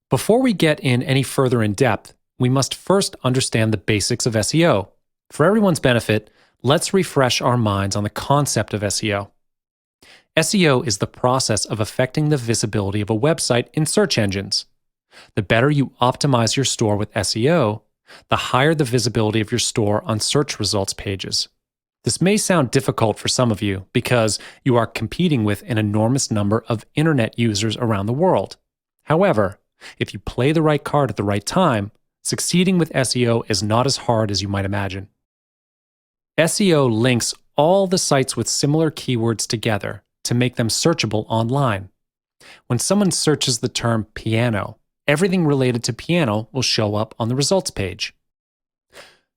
Before we get in any further in depth, we must first understand the basics of SEO. For everyone's benefit, let's refresh our minds on the concept of SEO. SEO is the process of affecting the visibility of a website in search engines. The better you optimize your store with SEO, the higher the visibility of your store on search results pages. This may sound difficult for some of you because you are competing with an enormous number of internet users around the world. However, if you play the right card at the right time, succeeding with SEO is not as hard as you might imagine. SEO links all the sites with similar keywords together to make them searchable online. When someone searches the term piano, everything related to piano will show up on the results page.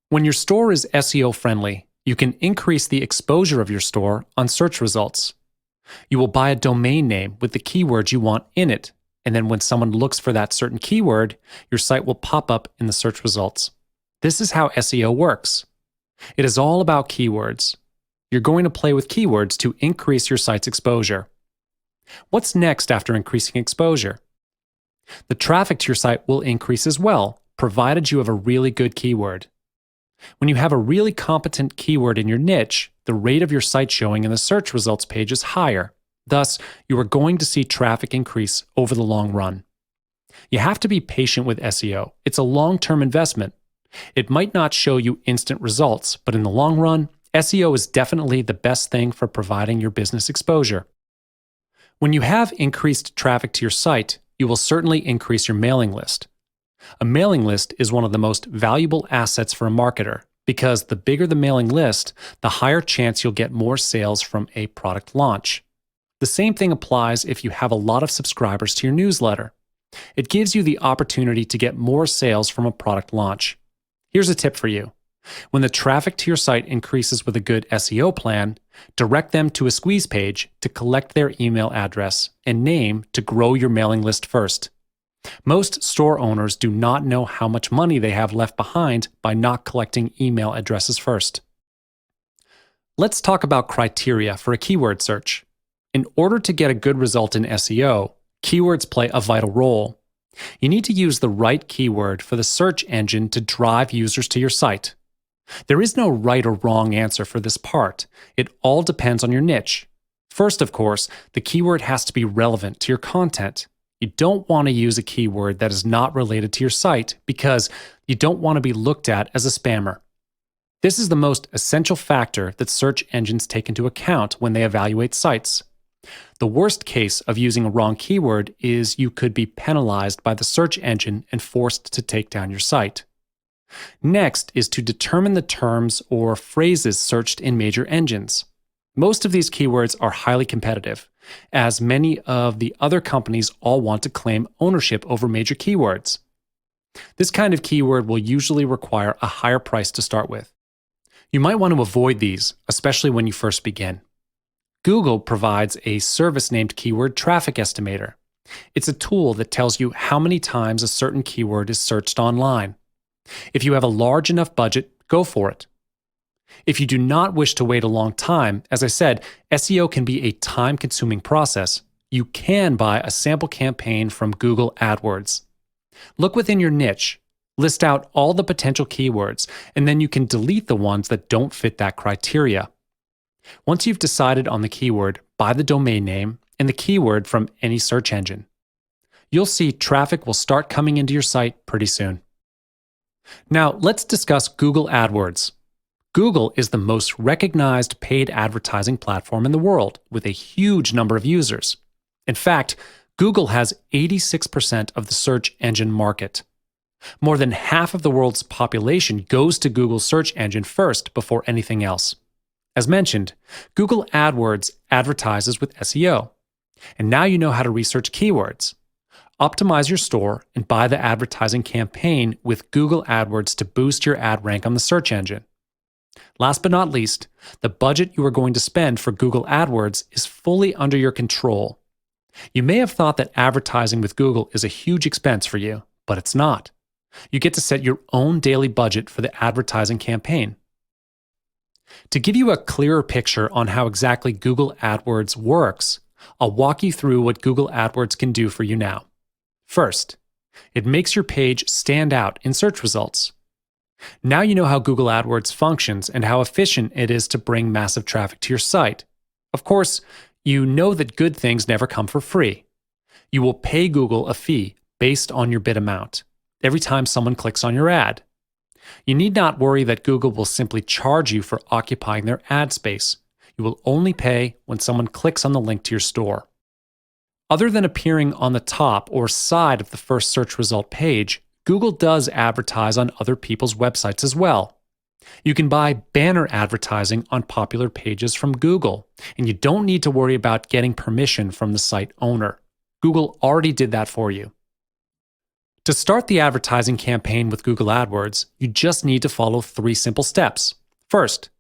When your store is SEO friendly, you can increase the exposure of your store on search results. You will buy a domain name with the keywords you want in it, and then when someone looks for that certain keyword, your site will pop up in the search results. This is how SEO works. It is all about keywords. You're going to play with keywords to increase your site's exposure. What's next after increasing exposure? The traffic to your site will increase as well, provided you have a really good keyword. When you have a really competent keyword in your niche, the rate of your site showing in the search results page is higher. Thus, you are going to see traffic increase over the long run. You have to be patient with SEO. It's a long-term investment. It might not show you instant results, but in the long run, SEO is definitely the best thing for providing your business exposure. When you have increased traffic to your site, you will certainly increase your mailing list. A mailing list is one of the most valuable assets for a marketer because the bigger the mailing list, the higher chance you'll get more sales from a product launch. The same thing applies if you have a lot of subscribers to your newsletter. It gives you the opportunity to get more sales from a product launch. Here's a tip for you. When the traffic to your site increases with a good SEO plan, direct them to a squeeze page to collect their email address and name to grow your mailing list first. Most store owners do not know how much money they have left behind by not collecting email addresses first. Let's talk about criteria for a keyword search. In order to get a good result in SEO, keywords play a vital role. You need to use the right keyword for the search engine to drive users to your site. There is no right or wrong answer for this part. It all depends on your niche. First, of course, the keyword has to be relevant to your content. You don't want to use a keyword that is not related to your site because you don't want to be looked at as a spammer. This is the most essential factor that search engines take into account when they evaluate sites. The worst case of using a wrong keyword is you could be penalized by the search engine and forced to take down your site. Next is to determine the terms or phrases searched in major engines. Most of these keywords are highly competitive, as many of the other companies all want to claim ownership over major keywords. This kind of keyword will usually require a higher price to start with. You might want to avoid these, especially when you first begin. Google provides a service named Keyword Traffic Estimator. It's a tool that tells you how many times a certain keyword is searched online. If you have a large enough budget, go for it. If you do not wish to wait a long time, as I said, SEO can be a time-consuming process. You can buy a sample campaign from Google AdWords. Look within your niche, list out all the potential keywords, and then you can delete the ones that don't fit that criteria. Once you've decided on the keyword, buy the domain name and the keyword from any search engine. You'll see traffic will start coming into your site pretty soon. Now, let's discuss Google AdWords. Google is the most recognized paid advertising platform in the world, with a huge number of users. In fact, Google has 86% of the search engine market. More than half of the world's population goes to Google's search engine first before anything else. As mentioned, Google AdWords advertises with SEO. And now you know how to research keywords. Optimize your store and buy the advertising campaign with Google AdWords to boost your ad rank on the search engine. Last but not least, the budget you are going to spend for Google AdWords is fully under your control. You may have thought that advertising with Google is a huge expense for you, but it's not. You get to set your own daily budget for the advertising campaign. To give you a clearer picture on how exactly Google AdWords works, I'll walk you through what Google AdWords can do for you now. First, it makes your page stand out in search results. Now you know how Google AdWords functions and how efficient it is to bring massive traffic to your site. Of course, you know that good things never come for free. You will pay Google a fee based on your bid amount every time someone clicks on your ad. You need not worry that Google will simply charge you for occupying their ad space. You will only pay when someone clicks on the link to your store. Other than appearing on the top or side of the first search result page, Google does advertise on other people's websites as well. You can buy banner advertising on popular pages from Google, and you don't need to worry about getting permission from the site owner. Google already did that for you. To start the advertising campaign with Google AdWords, you just need to follow 3 simple steps. First,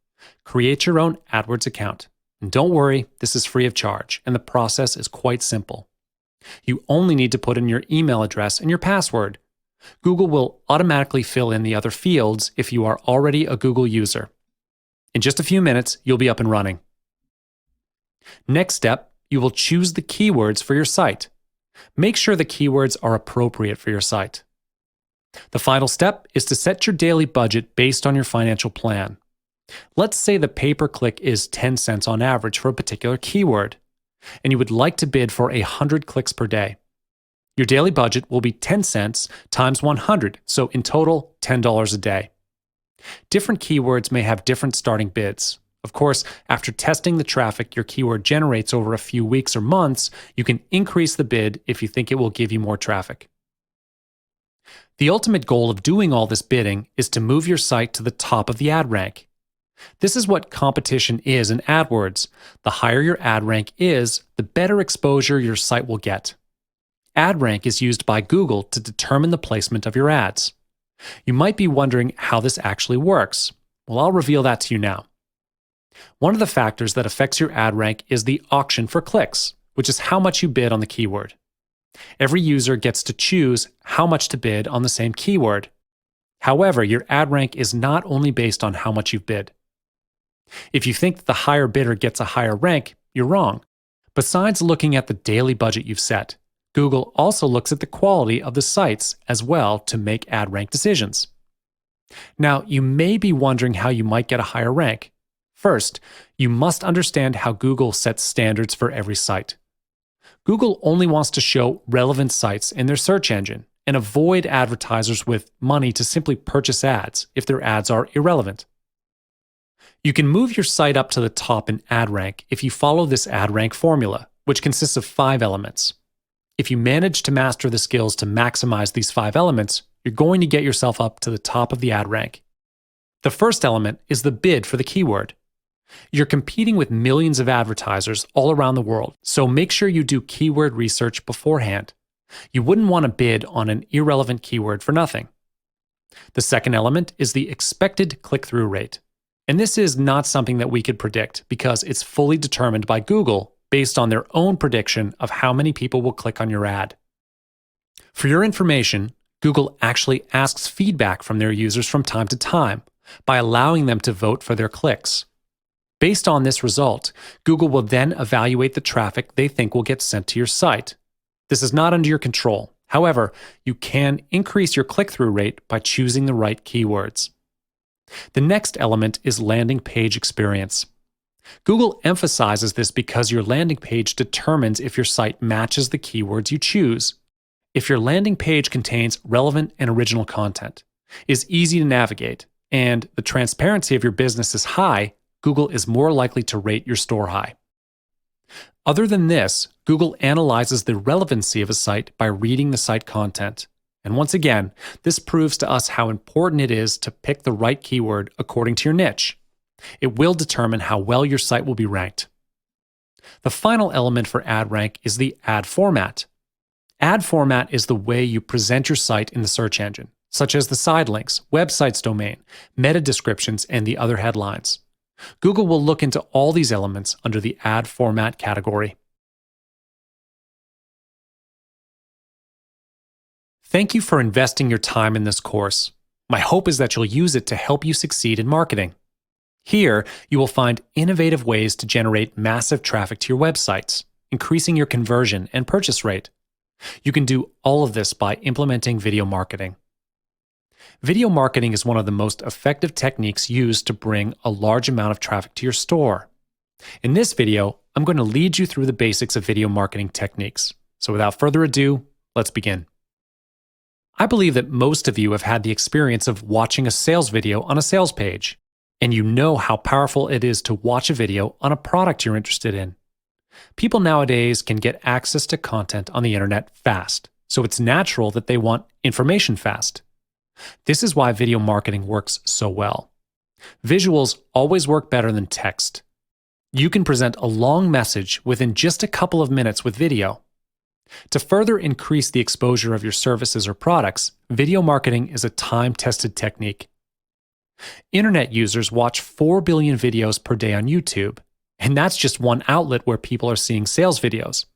create your own AdWords account. And don't worry, this is free of charge, and the process is quite simple. You only need to put in your email address and your password. Google will automatically fill in the other fields if you are already a Google user. In just a few minutes, you'll be up and running. Next step, you will choose the keywords for your site. Make sure the keywords are appropriate for your site. The final step is to set your daily budget based on your financial plan. Let's say the pay-per-click is 10 cents on average for a particular keyword, and you would like to bid for 100 clicks per day. Your daily budget will be 10 cents times 100, so in total, $10 a day. Different keywords may have different starting bids. Of course, after testing the traffic your keyword generates over a few weeks or months, you can increase the bid if you think it will give you more traffic. The ultimate goal of doing all this bidding is to move your site to the top of the ad rank. This is what competition is in AdWords. The higher your ad rank is, the better exposure your site will get. Ad rank is used by Google to determine the placement of your ads. You might be wondering how this actually works. Well, I'll reveal that to you now. One of the factors that affects your ad rank is the auction for clicks, which is how much you bid on the keyword. Every user gets to choose how much to bid on the same keyword. However, your ad rank is not only based on how much you've bid. If you think that the higher bidder gets a higher rank, you're wrong. Besides looking at the daily budget you've set, Google also looks at the quality of the sites as well to make ad rank decisions. Now, you may be wondering how you might get a higher rank. First, you must understand how Google sets standards for every site. Google only wants to show relevant sites in their search engine and avoid advertisers with money to simply purchase ads if their ads are irrelevant. You can move your site up to the top in ad rank if you follow this ad rank formula, which consists of 5 elements. If you manage to master the skills to maximize these 5 elements, you're going to get yourself up to the top of the ad rank. The first element is the bid for the keyword. You're competing with millions of advertisers all around the world, so make sure you do keyword research beforehand. You wouldn't want to bid on an irrelevant keyword for nothing. The second element is the expected click-through rate. And this is not something that we could predict because it's fully determined by Google based on their own prediction of how many people will click on your ad. For your information, Google actually asks feedback from their users from time to time by allowing them to vote for their clicks. Based on this result, Google will then evaluate the traffic they think will get sent to your site. This is not under your control. However, you can increase your click-through rate by choosing the right keywords. The next element is landing page experience. Google emphasizes this because your landing page determines if your site matches the keywords you choose. If your landing page contains relevant and original content, is easy to navigate, and the transparency of your business is high, Google is more likely to rate your store high. Other than this, Google analyzes the relevancy of a site by reading the site content. And once again, this proves to us how important it is to pick the right keyword according to your niche. It will determine how well your site will be ranked. The final element for ad rank is the ad format. Ad format is the way you present your site in the search engine, such as the side links, website's domain, meta descriptions, and the other headlines. Google will look into all these elements under the ad format category. Thank you for investing your time in this course. My hope is that you'll use it to help you succeed in marketing. Here, you will find innovative ways to generate massive traffic to your websites, increasing your conversion and purchase rate. You can do all of this by implementing video marketing. Video marketing is one of the most effective techniques used to bring a large amount of traffic to your store. In this video, I'm going to lead you through the basics of video marketing techniques. So without further ado, let's begin. I believe that most of you have had the experience of watching a sales video on a sales page, and you know how powerful it is to watch a video on a product you're interested in. People nowadays can get access to content on the internet fast, so it's natural that they want information fast. This is why video marketing works so well. Visuals always work better than text. You can present a long message within just a couple of minutes with video. To further increase the exposure of your services or products, video marketing is a time-tested technique. Internet users watch 4 billion videos per day on YouTube, and that's just one outlet where people are seeing sales videos.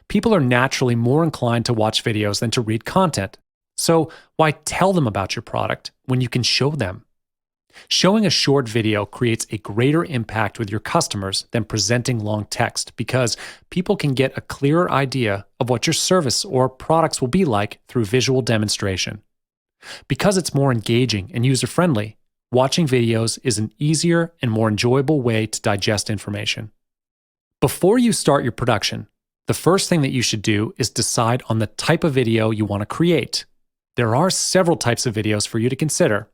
People are naturally more inclined to watch videos than to read content. So why tell them about your product when you can show them? Showing a short video creates a greater impact with your customers than presenting long text because people can get a clearer idea of what your service or products will be like through visual demonstration. Because it's more engaging and user-friendly, watching videos is an easier and more enjoyable way to digest information. Before you start your production, the first thing that you should do is decide on the type of video you want to create. There are several types of videos for you to consider.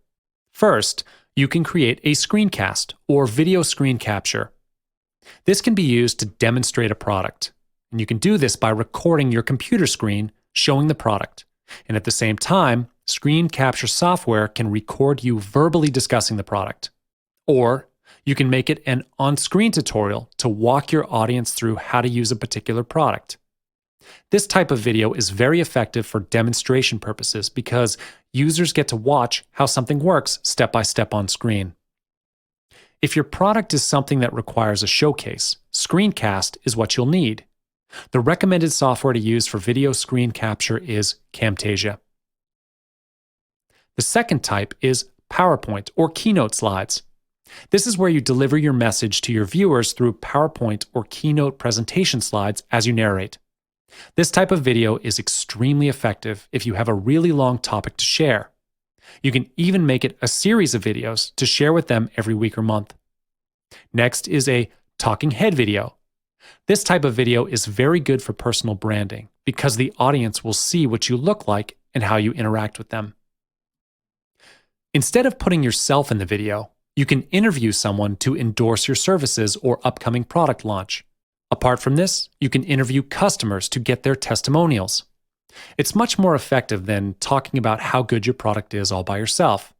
First, you can create a screencast or video screen capture. This can be used to demonstrate a product, and you can do this by recording your computer screen showing the product. And at the same time, screen capture software can record you verbally discussing the product. Or you can make it an on-screen tutorial to walk your audience through how to use a particular product. This type of video is very effective for demonstration purposes because users get to watch how something works step by step on screen. If your product is something that requires a showcase, screencast is what you'll need. The recommended software to use for video screen capture is Camtasia. The second type is PowerPoint or Keynote slides. This is where you deliver your message to your viewers through PowerPoint or Keynote presentation slides as you narrate. This type of video is extremely effective if you have a really long topic to share. You can even make it a series of videos to share with them every week or month. Next is a talking head video. This type of video is very good for personal branding because the audience will see what you look like and how you interact with them. Instead of putting yourself in the video, you can interview someone to endorse your services or upcoming product launch. Apart from this, you can interview customers to get their testimonials. It's much more effective than talking about how good your product is all by yourself.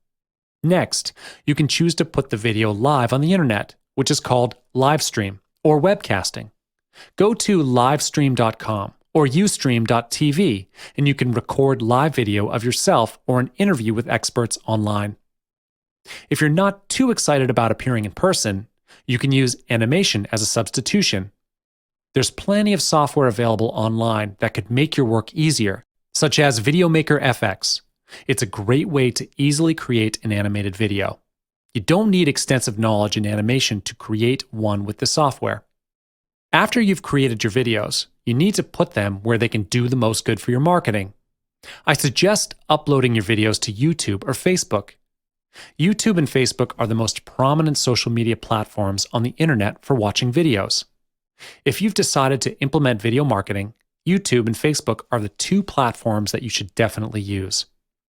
Next, you can choose to put the video live on the internet, which is called live stream or webcasting. Go to livestream.com or ustream.tv and you can record live video of yourself or an interview with experts online. If you're not too excited about appearing in person, you can use animation as a substitution. There's plenty of software available online that could make your work easier, such as VideoMaker FX. It's a great way to easily create an animated video. You don't need extensive knowledge in animation to create one with the software. After you've created your videos, you need to put them where they can do the most good for your marketing. I suggest uploading your videos to YouTube or Facebook. YouTube and Facebook are the most prominent social media platforms on the internet for watching videos. If you've decided to implement video marketing, YouTube and Facebook are the two platforms that you should definitely use.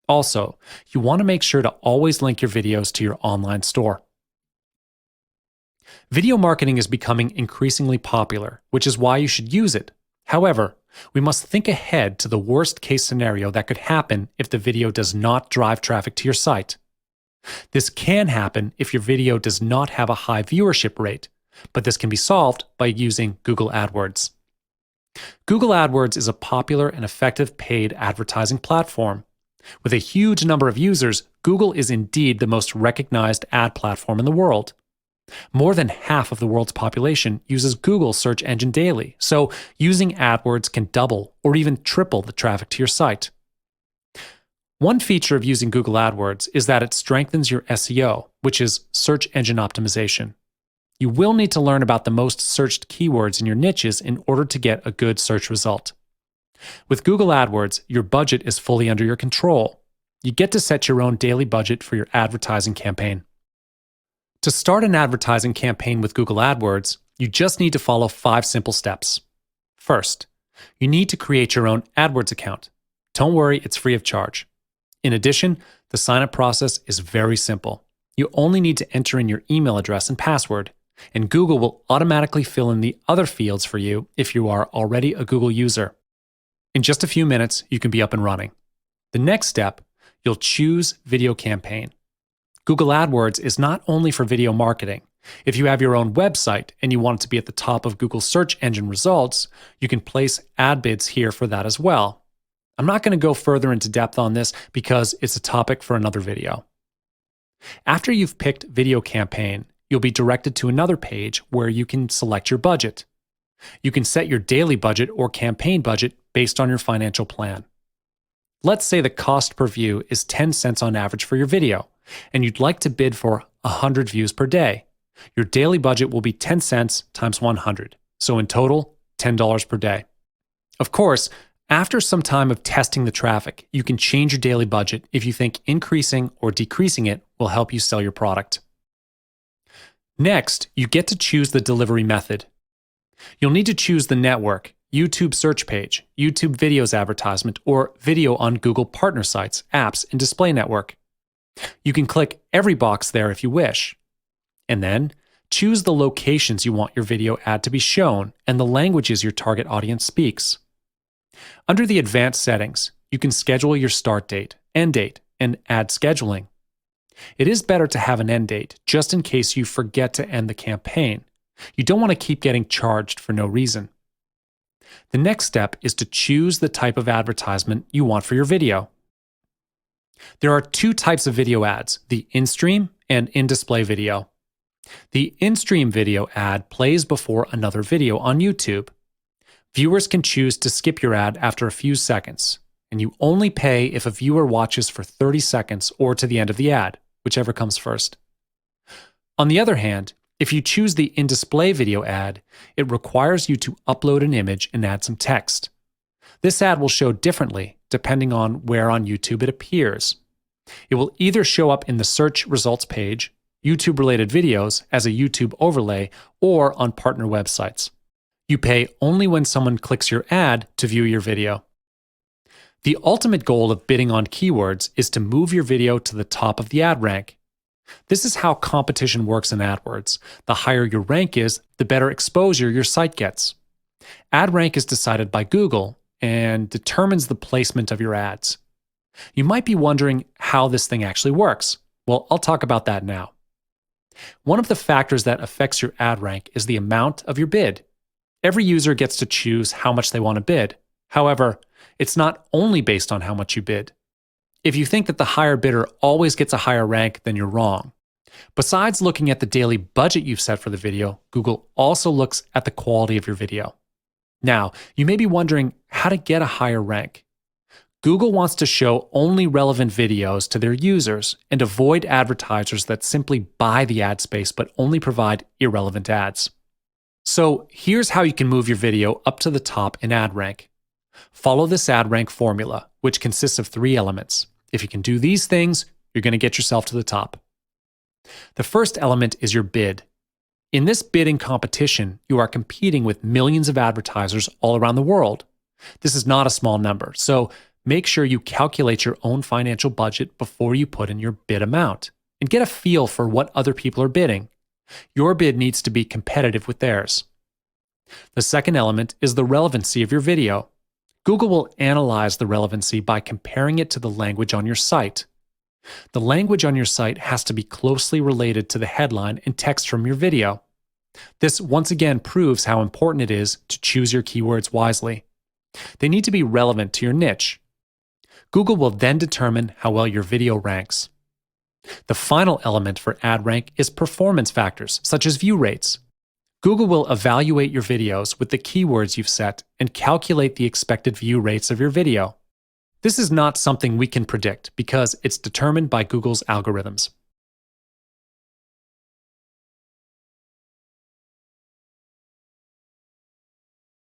Also, you want to make sure to always link your videos to your online store. Video marketing is becoming increasingly popular, which is why you should use it. However, we must think ahead to the worst case scenario that could happen if the video does not drive traffic to your site. This can happen if your video does not have a high viewership rate, but this can be solved by using Google AdWords. Google AdWords is a popular and effective paid advertising platform. With a huge number of users, Google is indeed the most recognized ad platform in the world. More than half of the world's population uses Google search engine daily, so using AdWords can double or even triple the traffic to your site. One feature of using Google AdWords is that it strengthens your SEO, which is search engine optimization. You will need to learn about the most searched keywords in your niches in order to get a good search result. With Google AdWords, your budget is fully under your control. You get to set your own daily budget for your advertising campaign. To start an advertising campaign with Google AdWords, you just need to follow 5 simple steps. First, you need to create your own AdWords account. Don't worry, it's free of charge. In addition, the sign-up process is very simple. You only need to enter in your email address and password, and Google will automatically fill in the other fields for you if you are already a Google user. In just a few minutes, you can be up and running. The next step, you'll choose Video Campaign. Google AdWords is not only for video marketing. If you have your own website and you want it to be at the top of Google search engine results, you can place ad bids here for that as well. I'm not going to go further into depth on this because it's a topic for another video. After you've picked Video Campaign, you'll be directed to another page where you can select your budget. You can set your daily budget or campaign budget based on your financial plan. Let's say the cost per view is 10 cents on average for your video, and you'd like to bid for 100 views per day. Your daily budget will be 10 cents times 100, so in total, $10 per day. Of course, after some time of testing the traffic, you can change your daily budget if you think increasing or decreasing it will help you sell your product. Next, you get to choose the delivery method. You'll need to choose the network, YouTube search page, YouTube videos advertisement, or video on Google partner sites, apps, and display network. You can click every box there if you wish. And then, choose the locations you want your video ad to be shown and the languages your target audience speaks. Under the advanced settings, you can schedule your start date, end date, and ad scheduling. It is better to have an end date just in case you forget to end the campaign. You don't want to keep getting charged for no reason. The next step is to choose the type of advertisement you want for your video. There are 2 types of video ads, the in-stream and in-display video. The in-stream video ad plays before another video on YouTube. Viewers can choose to skip your ad after a few seconds, and you only pay if a viewer watches for 30 seconds or to the end of the ad, whichever comes first. On the other hand, if you choose the in-display video ad, it requires you to upload an image and add some text. This ad will show differently depending on where on YouTube it appears. It will either show up in the search results page, YouTube-related videos as a YouTube overlay, or on partner websites. You pay only when someone clicks your ad to view your video. The ultimate goal of bidding on keywords is to move your video to the top of the ad rank. This is how competition works in AdWords. The higher your rank is, the better exposure your site gets. Ad rank is decided by Google and determines the placement of your ads. You might be wondering how this thing actually works. Well, I'll talk about that now. One of the factors that affects your ad rank is the amount of your bid. Every user gets to choose how much they want to bid. However, it's not only based on how much you bid. If you think that the higher bidder always gets a higher rank, then you're wrong. Besides looking at the daily budget you've set for the video, Google also looks at the quality of your video. Now, you may be wondering how to get a higher rank. Google wants to show only relevant videos to their users and avoid advertisers that simply buy the ad space but only provide irrelevant ads. So here's how you can move your video up to the top in ad rank. Follow this ad rank formula, which consists of 3 elements. If you can do these things, you're going to get yourself to the top. The first element is your bid. In this bidding competition, you are competing with millions of advertisers all around the world. This is not a small number, so Make sure you calculate your own financial budget before you put in your bid amount and get a feel for what other people are bidding. Your bid needs to be competitive with theirs. The second element is the relevancy of your video. Google will analyze the relevancy by comparing it to the language on your site. The language on your site has to be closely related to the headline and text from your video. This once again proves how important it is to choose your keywords wisely. They need to be relevant to your niche. Google will then determine how well your video ranks. The final element for ad rank is performance factors, such as view rates. Google will evaluate your videos with the keywords you've set and calculate the expected view rates of your video. This is not something we can predict because it's determined by Google's algorithms.